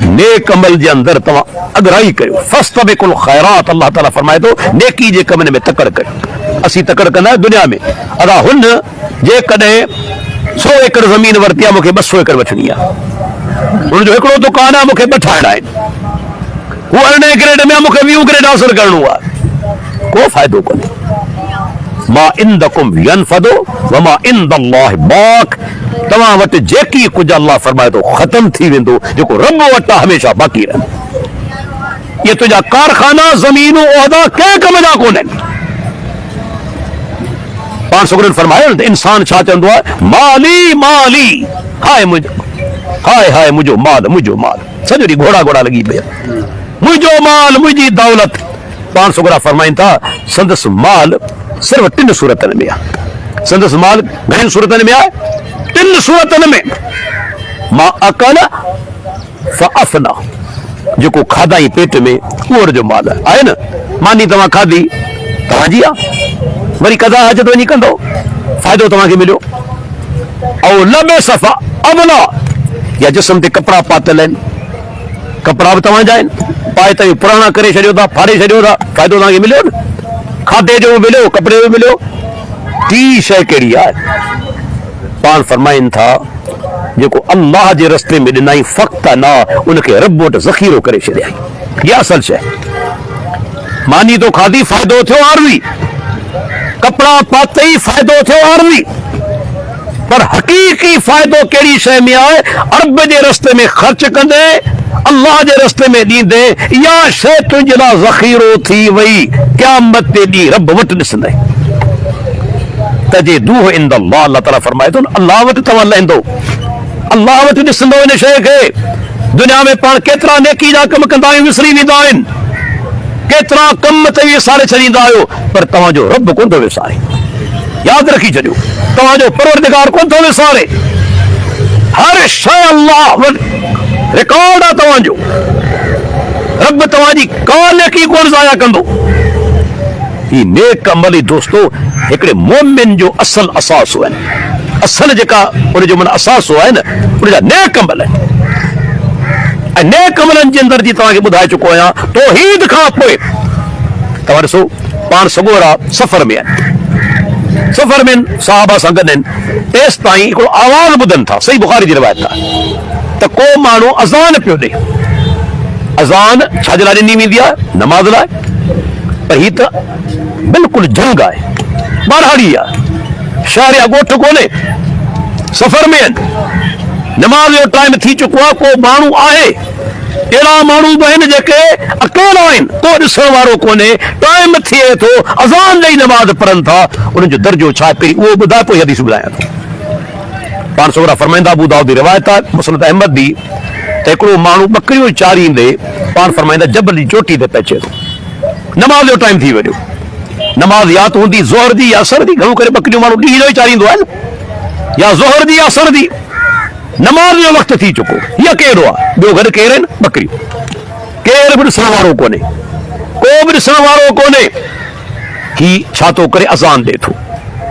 Speaker 1: नेक अमल जे अंदर तव्हां अगराई कयो, फस्तबिकुल खैरात, अल्लाह ताला फरमाए थो नेकी जे कमनि में तकड़ कयो। असीं तकड़ कंदा आहियूं दुनिया में। अदा हुन जे कॾहिं 100 एकड़ ज़मीन वरिती आहे, मूंखे 200 एकड़ वठणी आहे, हुनजो हिकिड़ो दुकान आहे, मूंखे 2 ठाहिणा आहिनि, हू 18 ग्रेड में आहे, मूंखे 20 ग्रेड हासिल करणो आहे, को फ़ाइदो कोन्हे। मा इंदकुम यनफदु व मा इंदल्लाहि बाक़, तव्हां वटि जेकी कुझु अल्लाह फरमाए थो ख़त्म थी वेंदो, जेको रब वटि हमेशा बाक़ी रहंदो। ये तुंहिंजा कारखाना ज़मीनूं उहिदा कंहिं कम जा कोन्हनि। पाण सुगरन फरमायो न त इंसान छा चवंदो आहे, माली माली, हाय मुंहिंजो, हाय हाय मुंहिंजो माल, मुंहिंजो माल, सॼो ॾींहुं घोड़ा घोड़ा लॻी पिया, मुंहिंजो माल, मुंहिंजी दौलत। पाण सुगरा फरमाइनि था संदसि माल सिर्फ़ 3 सूरतनि में आहे। संदसि माल घणनि सूरतनि में आहे? 3 सूरतनि में। मां अकल फअफना, जेको खाधाई पेट में उहो जो माल आहे न। मानी तव्हां खाधी तव्हांजी आहे, वरी कदा हजत वञी कंदो, फ़ाइदो तव्हांखे मिलियो। ऐं लबे सफ़ा अबला, या जिस्म ते कपिड़ा पातल आहिनि, कपिड़ा बि तव्हांजा आहिनि, पाए तव्हां पुराणा करे छॾियो था, फाड़े छॾियो था, फ़ाइदो तव्हांखे मिलियो न। खाधे जो बि मिलियो, कपिड़े जो बि मिलियो। टी शइ कहिड़ी आहे? पाण फरमाइनि था जेको अल्लाह जे रस्ते में ॾिनई फ़क़्त न, उनखे रब वटि ज़ख़ीरो करे छॾियई। इहा असल शइ। मानी तो खाधी, फ़ाइदो थियो आरवी, कपिड़ा पातई, फ़ाइदो थियो आरवी, पर हक़ीक़ी फ़ाइदो कहिड़ी शइ में आहे? रब जे रस्ते में ख़र्च कंदे, अल्लाह जे रस्ते में ॾींदे, इहा शइ तुंहिंजे लाइ ज़ख़ीरो थी वई, क़यामत ते ॾींहुं रब वटि ॾिसंदे। तजिदूहु इंदल्लाह, अल्लाह ताला फरमाए थो न अल्लाह वटि तव्हां लहंदो, अल्लाह वटि ॾिसंदो इन शइ खे। दुनिया में पाण केतिरा नेकी जा कम कंदा आहियूं, विसरी वेंदा आहिनि, केतिरा कम ते विसारे छॾींदा आहियो, पर तव्हांजो रब कोन थो विसारे। यादि रखी छॾियो, तव्हांजो परवरदिगार कोन थो विसारे। हर शइ अल्लाह वटि रिकॉर्ड आहे तव्हांजो। रब तव्हांजी का नेकी कोन ज़ाया कंदो। ही नेक अमल दोस्तो हिकिड़े मोमिन जो असल असासो आहिनि। असल जेका उनजो मन असासो आहे न, उनजा नेक अमल आहिनि। ऐं नेक अमलनि जे अंदरि जी तव्हांखे ॿुधाए चुको आहियां, तौहीद खां पोइ तव्हां ॾिसो पाण सगोरा सफ़र में आहिनि, सफ़र में साहबा सां गॾु आहिनि, तेसि ताईं हिकिड़ो आवाज़ ॿुधनि था, सही बुखारी जी रिवायत आहे त को माण्हू अज़ान पियो ॾे। अज़ान छाजे लाइ ॾिनी वेंदी आहे? नमाज़ लाइ। पर ही त बिल्कुलु जंग आहे, ॿारहाड़ी आहे, शहर या ॻोठ कोन्हे, सफ़र में आहिनि, नमाज़ जो टाइम थी चुको आहे। को माण्हू आहे, अहिड़ा माण्हू बि आहिनि जेके अकेला आहिनि, को ॾिसण वारो कोन्हे, टाइम थिए थो, अज़ान ॾेई नमाज़ पढ़नि था। उन्हनि जो दर्जो छा आहे पहिरीं उहो ॿुधाए, पोइ हदीस ॿुधायां थो। पाण सोरा फरमाईंदा, अबू दाऊद जी रिवायत आहे, मुस्नद अहमद बि, त हिकिड़ो माण्हू ॿकरियूं चारींदे पाण फरमाईंदा जबल जी चोटी ते पहुचे थो, नमाज़ जो टाइम थी वञो, नमाज़ या त हूंदी ज़ोहर जी या असर जी, घणो करे ॿकरियूं माण्हू ॾींहं जो ई चारींदो आहे न, या ज़ोहर जी या असर जी, नमाज़ जो वक़्तु थी चुको। हीअ केरु आहे? ॿियो गॾु केरु आहिनि? ॿकरियूं। केर बि ॾिसण वारो कोन्हे, को बि ॾिसण वारो कोन्हे। ही छा थो करे? अज़ान ॾे थो।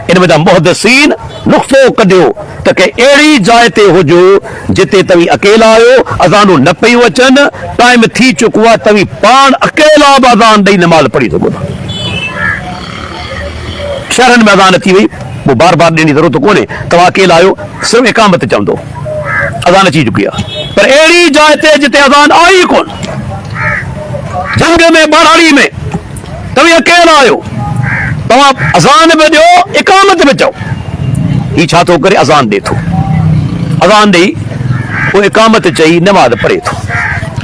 Speaker 1: इन में मुहदसिन नुक़्तो कढियो त के अहिड़ी जाइ ते हुजो जिते तव्हीं अकेला आहियो, अज़ानूं न पयूं अचनि, टाइम थी चुको आहे, तव्हीं पाण अकेला बि अज़ान ॾेई नमाज़ पढ़ी सघो था। शहरनि में अज़ान अची वई, पोइ बार बार ॾियण जी ज़रूरत कोन्हे, तव्हां अकेला आहियो, सिर्फ़ु इकामत चवंदो, अज़ान अची चुकी आहे। पर अहिड़ी जाइ ते जिते अज़ान आई कोन, जंग में, ॿारहाड़ी में, तव्हीं अकेला आहियो, तव्हां अज़ान बि ॾियो, इकामत बि चओ। ही छा थो करे? अज़ान ॾे थो, अज़ान ॾेई पोइ इकामत चई नमाज़ पढ़े थो।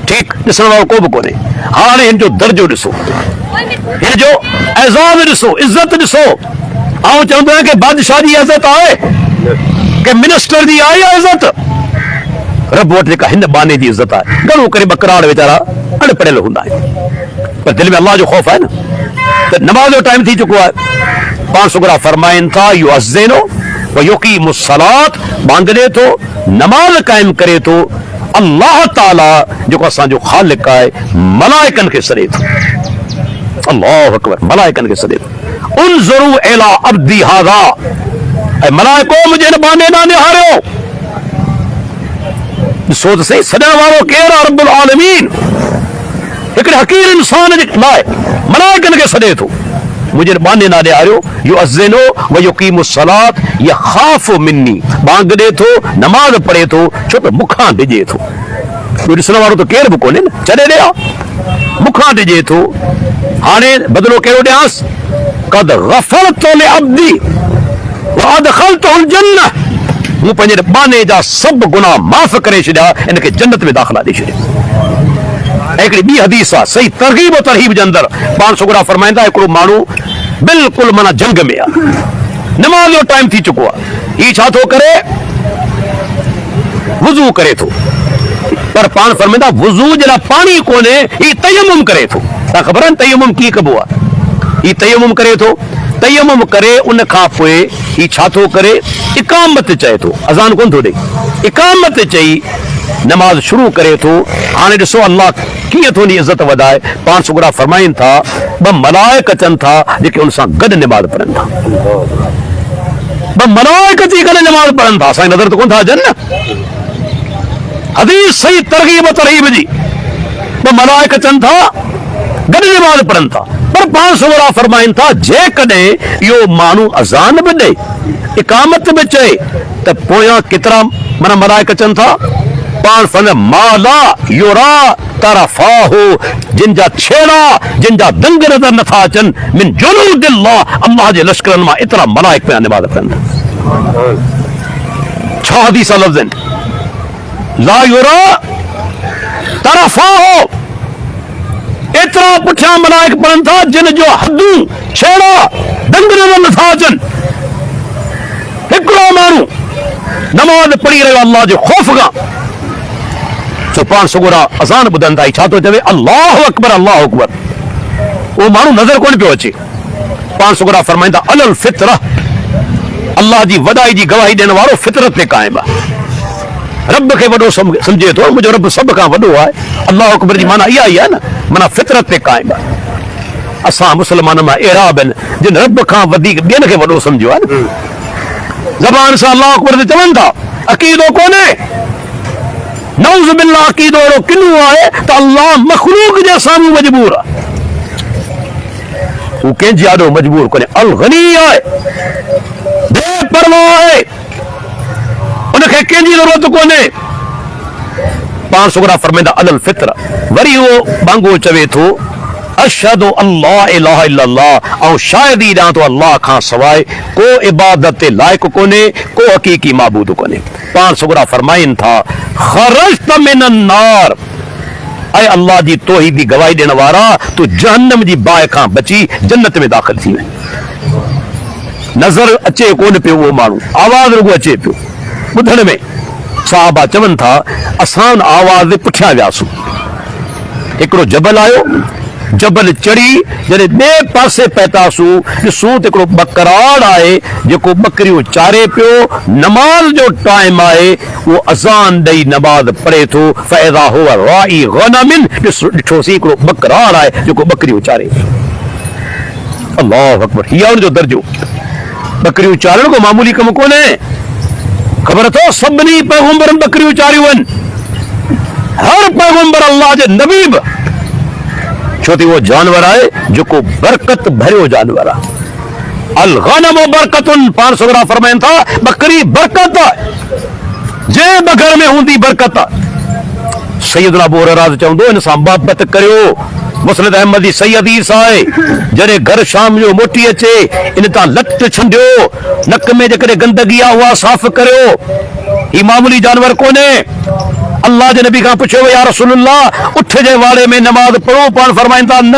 Speaker 1: ठीकु, ॾिसण वारो को बि कोन्हे। हाणे हिन जो दर्जो ॾिसो, हिन जो एज़ाज़ ॾिसो, इज़त ॾिसो। आउं चवंदो आहियां कि बादशाह जी इज़त आहे, कि मिनिस्टर जी आहे या इज़त? रब वटि जेका हिन बाने जी इज़त आहे, घणो करे ॿकराड़ वीचारा अणपढ़ियल हूंदा आहिनि, पर दिलि में अल्लाह जो ख़ौफ़ आहे न। तो नमाज जो टाइम थी चुको है। पान सुगरा फरमाइन था यू अज़्ज़िनो व युक़ीमुस सलात, बांगदे तो नमाज कायम करे तो अल्लाह ताला जो असांजो ख़ालिक आहे मलाइकन खे सॾे थो। अल्लाहु अकबर, मलाइकन खे सॾे थो। उनज़ुरू इला अब्दी हाज़ा, ऐं मलाइको मुंहिंजे हिन बाने ॾांहुं निहारियो। ॾिसो त सही, सॾण वारो केरु आहे? रब्बुल आलमीन हिकिड़े हक़ीर इंसान जे लाइ मलाइकन खे सॾे थो। मुंहिंजे बाने ॾांहुं निहारियो। युअज़्ज़िनु व युक़ीमुस सलात यख़ाफ़ु मिन्नी, बांग ॾे थो, नमाज़ पढ़े थो, छो त मूंखां डिॼे थो। ॾिसण वारो त केरु बि कोन्हे न, छॾे ॾियां, मूंखां डिॼे थो। हाणे बदिलो कहिड़ो ॾियांसि? क़द ग़फ़रतु लिअब्दी व अदख़लतुहुल जन्नह, मूं पंहिंजे बाने जा सभु गुनाह माफ़ करे छॾिया, इनखे जन्नत में दाख़िला ॾेई छॾिया। ऐं हिकिड़ी ॿी हदीस आहे सही तरग़ीब और तरहीब जे अंदरि पाण सुगरा फरमाईंदा, हिकिड़ो माण्हू बिल्कुलु माना जंग में आहे, नमाज़ जो टाइम थी चुको आहे, हीउ छा थो करे? वुज़ू करे थो। पर पाण फरमाईंदा वुज़ू जे लाइ पाणी कोन्हे, हीउ तयम्मुम करे थो। तव्हां ख़बर आहे तयम्मुम कीअं कबो आहे? हीउ तयम्मुम करे थो। तयम्मुम करे उन खां पोइ हीउ छा थो करे? इकामत चए थो, अज़ान कोन थो ॾे, इकामत चई नमाज शुरू करे थो। हाणे ॾिसो अल्लाह कीअं थो इज़त वधाए। पाण सुगरा फरमाइनि था ॿ मलाइक अचनि था जेके उन सां गॾु नमाज पढ़नि था। ॿ मलाइक अची करे नमाज पढ़नि था, असांजी नज़र त कोन था अचनि न। हदीस सही तरग़ीब तरहीब जी, ॿ मलाइक अचनि था गॾु नमाज पढ़नि था। पर पाण सुगरा फरमाइनि था जेकॾहिं इहो माण्हू अज़ान बि ॾे, इकामत बि चए, त पोयां केतिरा माना मलाइक अचनि था? पाण फरमाए माला युरा तरफ़ाहु, जिन जा छेड़ा, जिन जा दंग नज़र नथा अचनि, मिन जुनूदिल्लाह, अल्लाह जे लश्करनि मां एतिरा मलाइक पिया नमाज़ पढ़नि। छा हदीस लफ़्ज़ आहिनि? ला युरा तरफ़ाहु, एतिरा पुठियां मलाइक पढ़नि था जिन जो हदूं, छेड़ा, दंग नज़र नथा अचनि। हिकिड़ो माण्हू नमाज़ पढ़ी रहियो अल्लाह जे ख़ौफ़ खां, तो पाण सुगरा अज़ान ॿुधनि था, छा थो चवे? अल्लाहु अकबर, अल्लाहु अकबर। उहो माण्हू नज़र कोन पियो अचे। पाण सुगरा फरमाईंदा अलल फितरह, अल्लाह जी वॾाई जी गवाही ॾियण वारो फितरत ते क़ाइम आहे, रब खे वॾो सम्झे थो, मुंहिंजो रब सभ खां वॾो आहे। अल्लाहु अकबर जी माना इहा ई आहे न, माना फितरत ते क़ाइम आहे। असां मुस्लमान मां अहिड़ा बि आहिनि जिन रब खां वधीक ॿियनि खे वॾो सम्झियो आहे न। ज़बान सां अल्लाहु अकबर ते चवनि था, अक़ीदो कोन्हे। नऊज़ बिल्लाह, अक़ीदो अहिड़ो किनो आहे त अल्लाह मख़लूक जे साम्हूं मजबूर आहे। हू कंहिंजी आॾो मजबूर कोन्हे। अल गनी आहे, बेपरवाह आहे, उनखे कंहिंजी ज़रूरत कोन्हे। पाण सुगरा फरमाईंदा अलल फित्र। वरी उहो बांगो चवे थो अशहदु अल्ला इलाहा इल्लल्लाह, ऐं शायदि ई ॾां तो अल्लाह खां सवाइ को इबादत ते लाइक़ कोन्हे, को हक़ीक़ी माबूद कोन्हे। पाण सुगरा फरमाइनि था ख़रजत मिनन नार, ऐं अल्लाह जी तौहीदी गवाही ॾियण वारा, तूं जहन्नम जी बाहि खां बची जन्नत में दाख़िल थी वञ। नज़र अचे कोन पियो उहो माण्हू, आवाज़ रुगो अचे पियो ॿुधण में। साहबा चवनि था असां आवाज़ जे पुठियां वियासीं, हिकिड़ो जबल आयो, जबल चढ़ी जॾहिं ॿिए पासे पहुतासूं, ॾिसूं त हिकिड़ो बकराड़ आहे जेको बकरियूं चारे पियो। नमाज जो टाइम आहे, उहो अज़ान ॾेई नमाज पढ़े थो। फ़इज़ा हुव राई गनमिन, ॾिठोसीं हिकिड़ो बकराड़ आहे जेको बकरियूं चारे। अल्लाहु अकबर, हीअ उनजो दर्जो। बकरियूं चारण को मामूली कमु कोन्हे। ख़बर अथव सभिनी पैगंबरनि बकरियूं चारियूं आहिनि, हर पैगंबर अल्लाह जे नबी बि, छो त उहो जानवर आहे जेको बरकत भरियो जानवर आहे। अल गनम बरकतुन, पाण सुगरा फरमाइनि था बकरी बरकत आहे, जंहिं बि घर में हूंदी बरकत आहे। सैयदना अबू हुरैरा चवंदो हिन सां मोहबत करियो। मुस्लिम अहमद जी सही हदीस आहे, जॾहिं घर शाम जो मोटी अचे इन तां लट छंडियो, नक में जेकॾहिं गंदगी आहे उहा साफ़ करियो। ही मामूली जानवर कोन्हे। अल्लाह जे नबी खां पुछियो या रसूलल्लाह उठ जे वाड़े में नमाज पढ़ो? पाण फरमाइनि था न।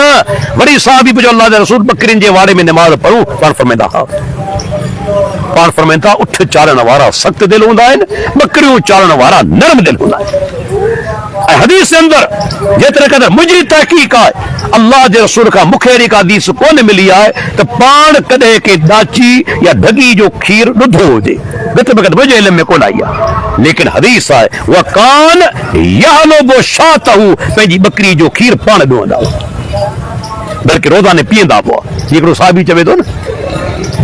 Speaker 1: वरी साहबी पुछियो अल्लाह जे रसूल बकरियुनि जे वाड़े में नमाज पढ़ो? पाण फरमाईंदा हा। पाण फरमाइनि था उठ चारण वारा सख़्त दिलि हूंदा आहिनि, बकरियूं चारण वारा नरम दिलि हूंदा आहिनि। ऐं हदीस जे अंदरि जेतिरे क़दुरु मुंहिंजी तहक़ीक़ आहे अल्लाह जे रसूल खां मूंखे अहिड़ी का हदीस कोन मिली आहे त पाण कॾहिं के ॾाची या ढगी जो खीर ॾुधो हुजे, घटि में घटि मुंहिंजे इल्म में कोन आई आहे। लेकिन हदीस आहे व कान यहलुबु शातहू, पंहिंजी बकरी जो खीर पाण ॾुअंदा हुआ, बल्कि रोज़ाने पीअंदा हुआ। हिकिड़ो साहिबी चवे थो न,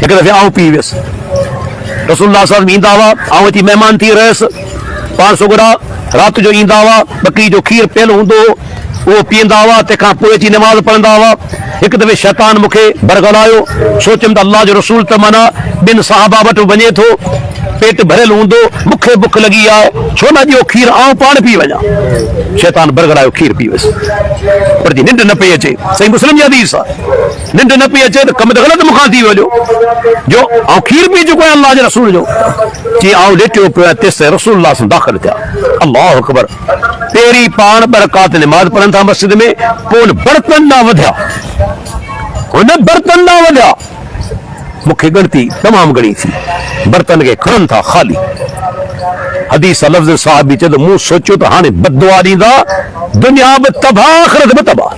Speaker 1: हिकु दफ़े आउं पी वियुसि, रसूलुल्लाह सल्लल्लाहु अलैहि वसल्लम ईंदा हुआ, आउं अची महिमान थी रहियुसि, पाण सुगड़ा राति जो ईंदा हुआ, बकरी जो खीर पियल हूंदो उहो पीअंदा हुआ, तंहिंखां पोइ अची नमाज़ पढ़ंदा हुआ। हिकु दफ़े शैतान मूंखे बरगलायो, सोचियमि त अल्लाह जो रसूल त माना ॿिनि साहबा वटि वञे थो, पेट भरियल हूंदो, मूंखे बुख लॻी आहे, छो न ॾियो खीर आउं पाण पी वञा। शैतान बरगलायो, खीर पी वियुसि, पर जी निंड न पई अचे। सही मुस्लिम जी हदीस आहे, निंड न पई अचे त कमु त ग़लति मूंखां थी वियो जो आउं खीर पी चुको आहियां अल्लाह जे रसूल जो। जी आउं लेटियो पियो आहियां, तेसि रसूलुल्लाह सां दाख़िल थिया। अल्लाहु अकबर। पहिरीं पाण ॿ रकात निमाज़ पढ़नि था मस्जिद में, पोइ बर्तन ॾांहुं वधिया, हुन बर्तन ॾांहुं वधिया, मूंखे ॻणती तमामु घणी थी, बर्तन खे खणनि था ख़ाली। हदीस लफ़्ज़ साहिब बि चए थो मूं सोचियो त हाणे बददुआ ॾींदा, दुनिया बि तबाह आख़िरत बि तबाह।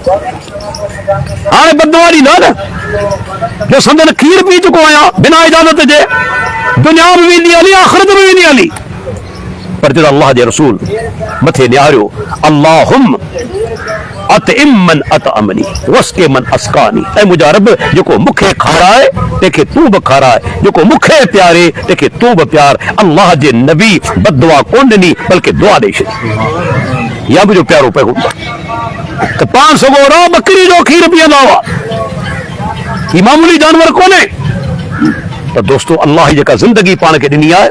Speaker 1: हाणे बददुआ ॾींदा न, जो संदन खीर पी चुको आहियां बिना इजाज़त जे, दुनिया बि वेंदी हली, आख़िरत बि वेंदी हली। पर जॾहिं अल्लाह जे रसूल मथे निहारियो, अल्लाहुम्म अतइमन अतअमनी वस्के मन अस्कानी, ऐं मुंहिंजा रब जेको मूंखे खाराए तंहिंखे तूं बि खाराए, जेको मूंखे प्यारे तंहिंखे तूं बि प्यार। अल्लाह जे नबी बददुआ कोन ॾिनी बल्कि दुआ ॾेई छॾी। या मुंहिंजो प्यारो पैगंबर त पाण सॻो रहो बकरी जो खीर पीअंदा हुआ, ही मामूली जानवर कोन्हे। त दोस्तो अल्लाह जेका ज़िंदगी पाण खे ॾिनी आहे,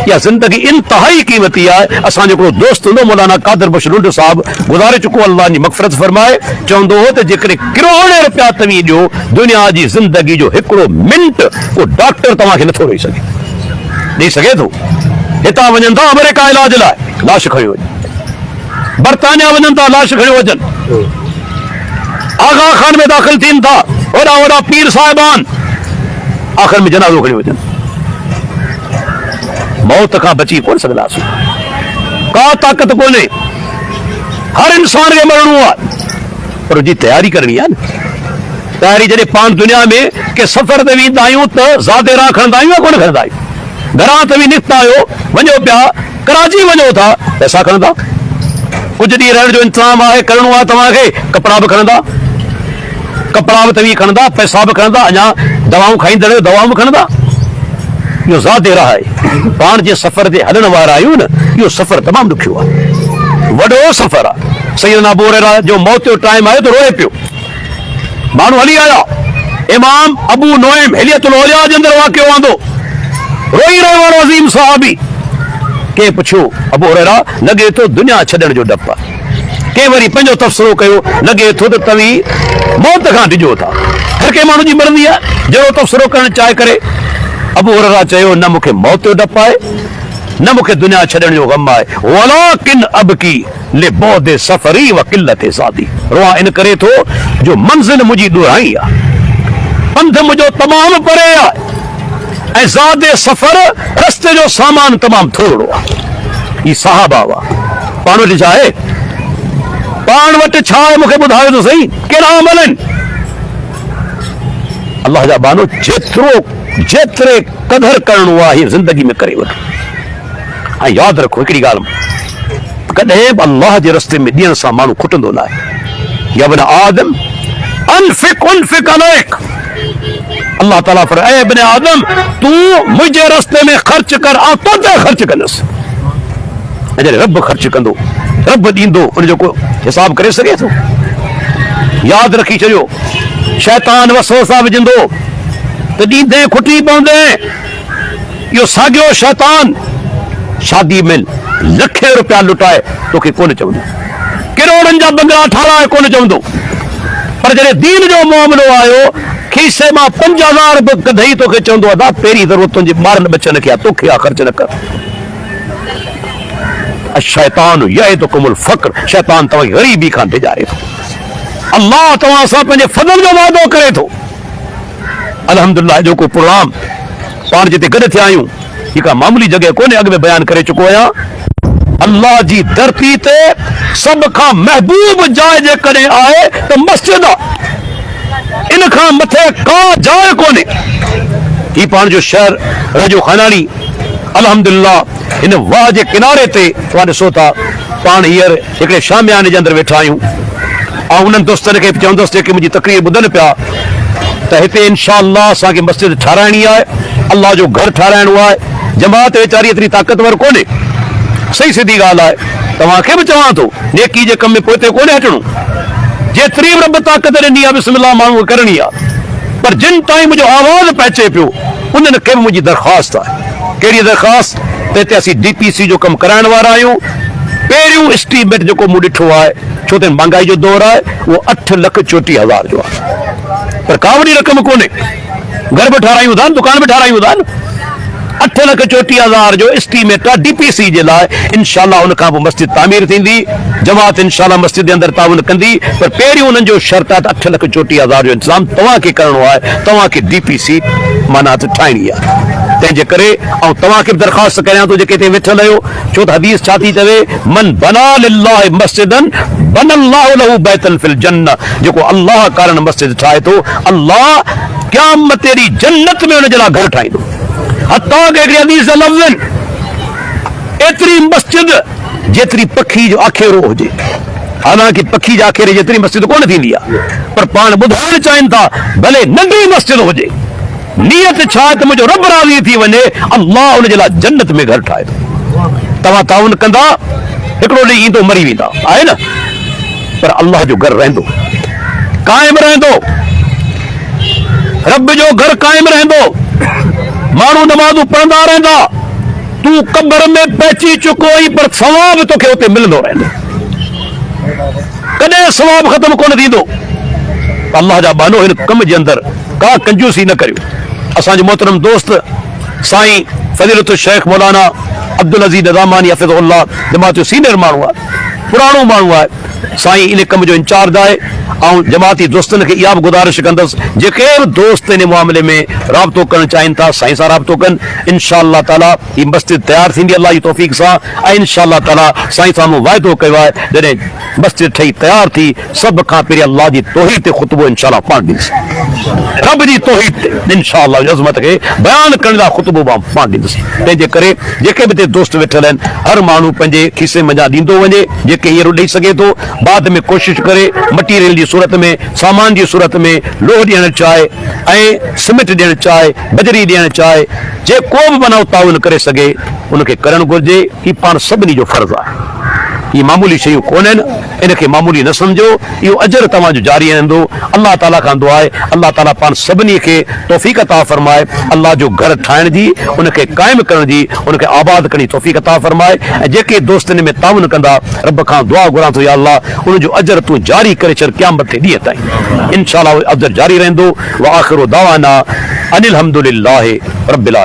Speaker 1: इहा ज़िंदगी इंतहाई क़ीमती आहे। असांजो हिकिड़ो दोस्त हूंदो मौलाना कादिर बशरुंड साहब, गुज़ारे चुको, अल्लाह जी मग़फ़िरत फरमाए, चवंदो हो त जेकॾहिं करोड़े रुपया तव्हीं ॾियो, दुनिया जी ज़िंदगी जो हिकिड़ो मिंट को डॉक्टर तव्हांखे नथो ॾेई सघे, ॾेई सघे थो। हितां वञनि था अमेरिका इलाज लाइ, लाश खणी वञनि, बर्तानिया वञनि था, लाश खणी वञनि, आगा खान में दाख़िल थियनि था, वॾा वॾा पीर साहिबान, आख़िर में जनाज़ो खणी वञनि। मौत खां बची कोन सघंदासीं, का ताक़त कोन्हे, हर इंसान खे मरणो आहे, पर जी तयारी करणी आहे न। तयारी जॾहिं पाण दुनिया में के सफ़र ते वेंदा आहियूं त ज़ाते राह खणंदा आहियूं या कोन खणंदा आहियूं। घरां त बि निकिता आहियो, वञो पिया कराची वञो था, पैसा खणंदा, कुझु ॾींहं रहण जो इंतज़ाम आहे, करिणो आहे तव्हांखे, कपिड़ा बि खणंदा, कपिड़ा बि तव्हीं खणंदा, पैसा बि खणंदा, अञा दवाऊं खाईंदड़ दवाऊं बि खणंदा। इहो ज़ाते राह आहे। पाण जे सफ़र ते हलण वारा आहियूं न, इहो सफ़र तमामु ॾुखियो आहे, वॾो सफ़र आहे। सैयदना अबू हुरैरा जो मौत जो टाइम आयो त रोए पियो, माण्हू हली आया, इमाम अबू नुइम हिलियतुल औलिया जे अंदरि वाक़ियो आंदो, रोई रहियो वारो अज़ीम सहाबी। कंहिं पुछियो अबू हुरैरा, लॻे थो दुनिया छॾण जो डपु आहे। कंहिं वरी पंहिंजो तफ़सिरो कयो, लॻे थो त तव्हीं मौत खां डिॼो था। हर कंहिं माण्हू जी मरंदी आहे, जहिड़ो तफ़सिरो करणु चाहे करे। अबू हुरैरा चयो, न मूंखे मौत जो डपु आहे, न मूंखे दुनिया छॾण जो ग़म आहे, वलाकिन अबकी लिबौदे सफ़री व क़िल्लते ज़ादी, रोआ इन करे थो जो मंज़िल मुंहिंजी ॾुराई आहे, पंध मुंहिंजो तमामु परे आहे, ऐं ज़ादे सफ़र रस्ते जो सामान तमामु थोरो आहे। ही सहाबा हुआ। पाण वटि छा आहे, पाण वटि छा आहे मूंखे ॿुधायो त सही, कहिड़ा अमल आहिनि। अल्लाह जा बानो जेतिरे क़दुरु करणो आहे ज़िंदगी में करे वठो। ऐं यादि रखो हिकिड़ी ॻाल्हि, कॾहिं बि अल्लाह जे रस्ते में ॾियण सां माण्हू खुटंदो न आहे। या इब्न आदम अनफिक अलैक, अल्लाह ताला फरमाए, ऐ इब्न आदम तूं मुंहिंजे रस्ते में ख़र्च कर, आउं तो ते ख़र्च कंदुसि। ऐं जॾहिं रब ख़र्च कंदो, रब ॾींदो, उनजो को हिसाब करे सघे थो? यादि रखी छॾियो, शैतान वसवसा विझंदो त ॾींदे खुटी पवंदे। इहो साॻियो शैतान शादी में लखे रुपया लुटाए तोखे कोन चवंदो, करोड़नि जा बंगला ठाराए कोन चवंदो, पर जॾहिं दीन जो मामिलो आयो, खीसे मां 5000 बि कढई तोखे चवंदो आहे, पहिरीं ज़रूरत तुंहिंजे ॿारनि बचनि खे आहे, तोखे आहे, ख़र्च न कर। शैतान यइदुकुमुल फ़क़्र, शैतान तव्हांखे ग़रीबी खां डिॼारे थो। अल्लाह तव्हां सां पंहिंजे फज़ल जो वादो करे थो। अल्हम्दुलिल्लाह जेको प्रोग्राम पाण जिते गॾु थिया आहियूं, हिकु मामूली जॻह कोन्हे, अॻु में बयानु करे चुको आहियां। अल्लाह जी धरती ते सब खां महबूब जाइ जे कॾहिं आहे त मस्जिद आहे। इन खां मथे का जाइ कोन्हे। ही पाण जो शहर रजो खानानी अल्हम्दुलिल्लाह इन वाह जे किनारे ते तव्हां ॾिसो था। पाण हींअर हिकिड़े शामियाने जे अंदरि वेठा आहियूं ऐं उन्हनि दोस्तनि खे चवंदुसि जेके मुंहिंजी तकरीर ॿुधनि पिया त हिते इंशाअल्लाह असांखे मस्जिद ठाराइणी आहे, अल्लाह जो घर ठाराइणो आहे। जमात वीचारी एतिरी ताक़तवर कोन्हे, सही सिधी ॻाल्हि आहे। तव्हांखे बि चवां थो नेकी जे कम में पोइ कोन्हे हटणो। जेतिरी बि रब ताक़त ॾिनी आहे बिस्मिल्लाह माण्हू करणी आहे। पर जिन ताईं मुंहिंजो आवाज़ पहुचे पियो उन्हनि खे बि मुंहिंजी दरख़्वास्त आहे। कहिड़ी दरख़्वास्त? त हिते असीं DPC जो कमु कराइण वारा आहियूं। पहिरियों एस्टीमेट जेको मूं ॾिठो आहे, छो त महांगाई जो दौर आहे, उहो 8,34,000 जो आहे। पर का वॾी रक़म कोन्हे। घर बि ठारायूं था, दुकान बि ठारायूं था। 8,34,000 जो एस्टीमेट आहे DPC जे लाइ। इंशाअल्लाह उन खां पोइ मस्जिद तामीर थींदी। जमात इंशाअल्लाह मस्जिद जे अंदरि ताउन कंदी। पर पहिरियों उन्हनि जो शर्त आहे त 8,34,000 जो इंतज़ाम तव्हांखे करणो आहे। तव्हांखे DPC माना त ठाहिणी आहे। तंहिंजे करे ऐं तव्हांखे बि दरख़्वास्त करियां थो जेके हिते वेठल आहियो, छो त हदीस छा थी चवे, मन बना लिल्लाहि मस्जिदन बनल्लाहु लहू बैतन फिल जन्नह। जेको अल्लाह कारण मस्जिद ठाहे थो, अल्लाह क़यामत तेरी जन्नत में हुन जे लाइ घर ठाहींदो। हत्ता के हिकिड़ी हदीस जा लफ़्ज़ आहिनि, एतिरी मस्जिद जेतिरी पखी जो आखेरो हुजे। हालांकि पखी जे आखेरे जेतिरी मस्जिद कोन थींदी आहे, पर पाण ॿुधाइण चाहिनि था भले नंढी मस्जिद हुजे, नियत छा आहे त मुंहिंजो रब राज़ी थी वञे, अल्लाह हुन जे लाइ जन्नत में घर ठाहे थो। तव्हां ताउन कंदा, हिकिड़ो ॾींहुं ईंदो मरी वेंदा, आहे न। पर अल्लाह जो घर रहंदो, क़ाइम रहंदो। रब जो घर क़ाइम रहंदो। माण्हू नमाज़ूं पढ़ंदा रहंदा। तूं कब्र में पहुची चुको आहीं, पर सवाब तोखे उते मिलंदो रहंदो। कॾहिं सवाब ख़त्म कोन थींदो। अल्लाह जा बानो हिन कम जे अंदरि का कंजूसी न करियो। असांजो मोहतरम दोस्त साईं फज़ीलत शेख मौलाना अब्दुल अज़ीज़ नज़ामानी हफ़िज़हुल्लाह जमात जो सीनियर माण्हू आहे, पुराणो माण्हू आहे। साईं इन कम जो इंचार्ज आहे। ऐं जमाती दोस्तनि खे इहा बि गुज़ारिश कंदुसि, जेके बि दोस्त इन मामले में राब्तो करणु चाहिनि था, साईं सां राब्तो कनि। इंशाअल्लाह ताला हीअ मस्जिद तयारु थींदी अल्लाह जी तौफ़ीक़ सां। ऐं इंशाअल्लाह ताला साईं साम्हूं वाइदो कयो आहे, जॾहिं मस्जिद ठही तयारु थी, सभ खां पहिरीं अल्लाह जी तौहीद ते ख़ुतबो इंशाअल्लाह पाण ॾींदुसि। रब जी तौहीद ते इंशाअल्लाह अज़मत खे बयानु करण लाइ ख़ुतबो पाण ॾींदुसि। तंहिंजे करे जेके बि हिते दोस्त वेठल आहिनि, हर माण्हू पंहिंजे खीसे मंझां ॾींदो वञे। जेके हींअर ॾेई सघे थो, बाद में कोशिशि करे मटीरियल जी सूरत में, सामान जी सूरत में लोह ॾियणु चाहे ऐं सीमेंट ॾियणु चाहे, बजरी ॾियणु चाहे, जेको बि माना ताउन करे सघे उनखे करणु घुरिजे। ही पाण सभिनी जो फर्ज़ आहे। ये मामूली शयूं कोन आहिनि, इनखे मामूली न सम्झो। इहो अजर तव्हांजो जारी रहंदो। अल्लाह ताला खां दुआ आहे अल्लाह ताला पाण सभिनी खे तौफ़ीक़ अता फरमाए, अल्लाह जो घर ठाहिण जी, उनखे क़ाइमु करण जी, उनखे आबाद करण जी तौफ़ीक़ अता फरमाए। ऐं जेके दोस्त इन में ताउन कंदा, रब खां दुआ घुरां थो, या अल्लाह उनजो अजर तूं जारी करे छॾ क़यामत जे ॾींहं ताईं। इंशाअल्लाह अजर जारी रहंदो। व आख़िरु दावाना अनिल हम्दुलिल्लाहि रब्बिल आलमीन।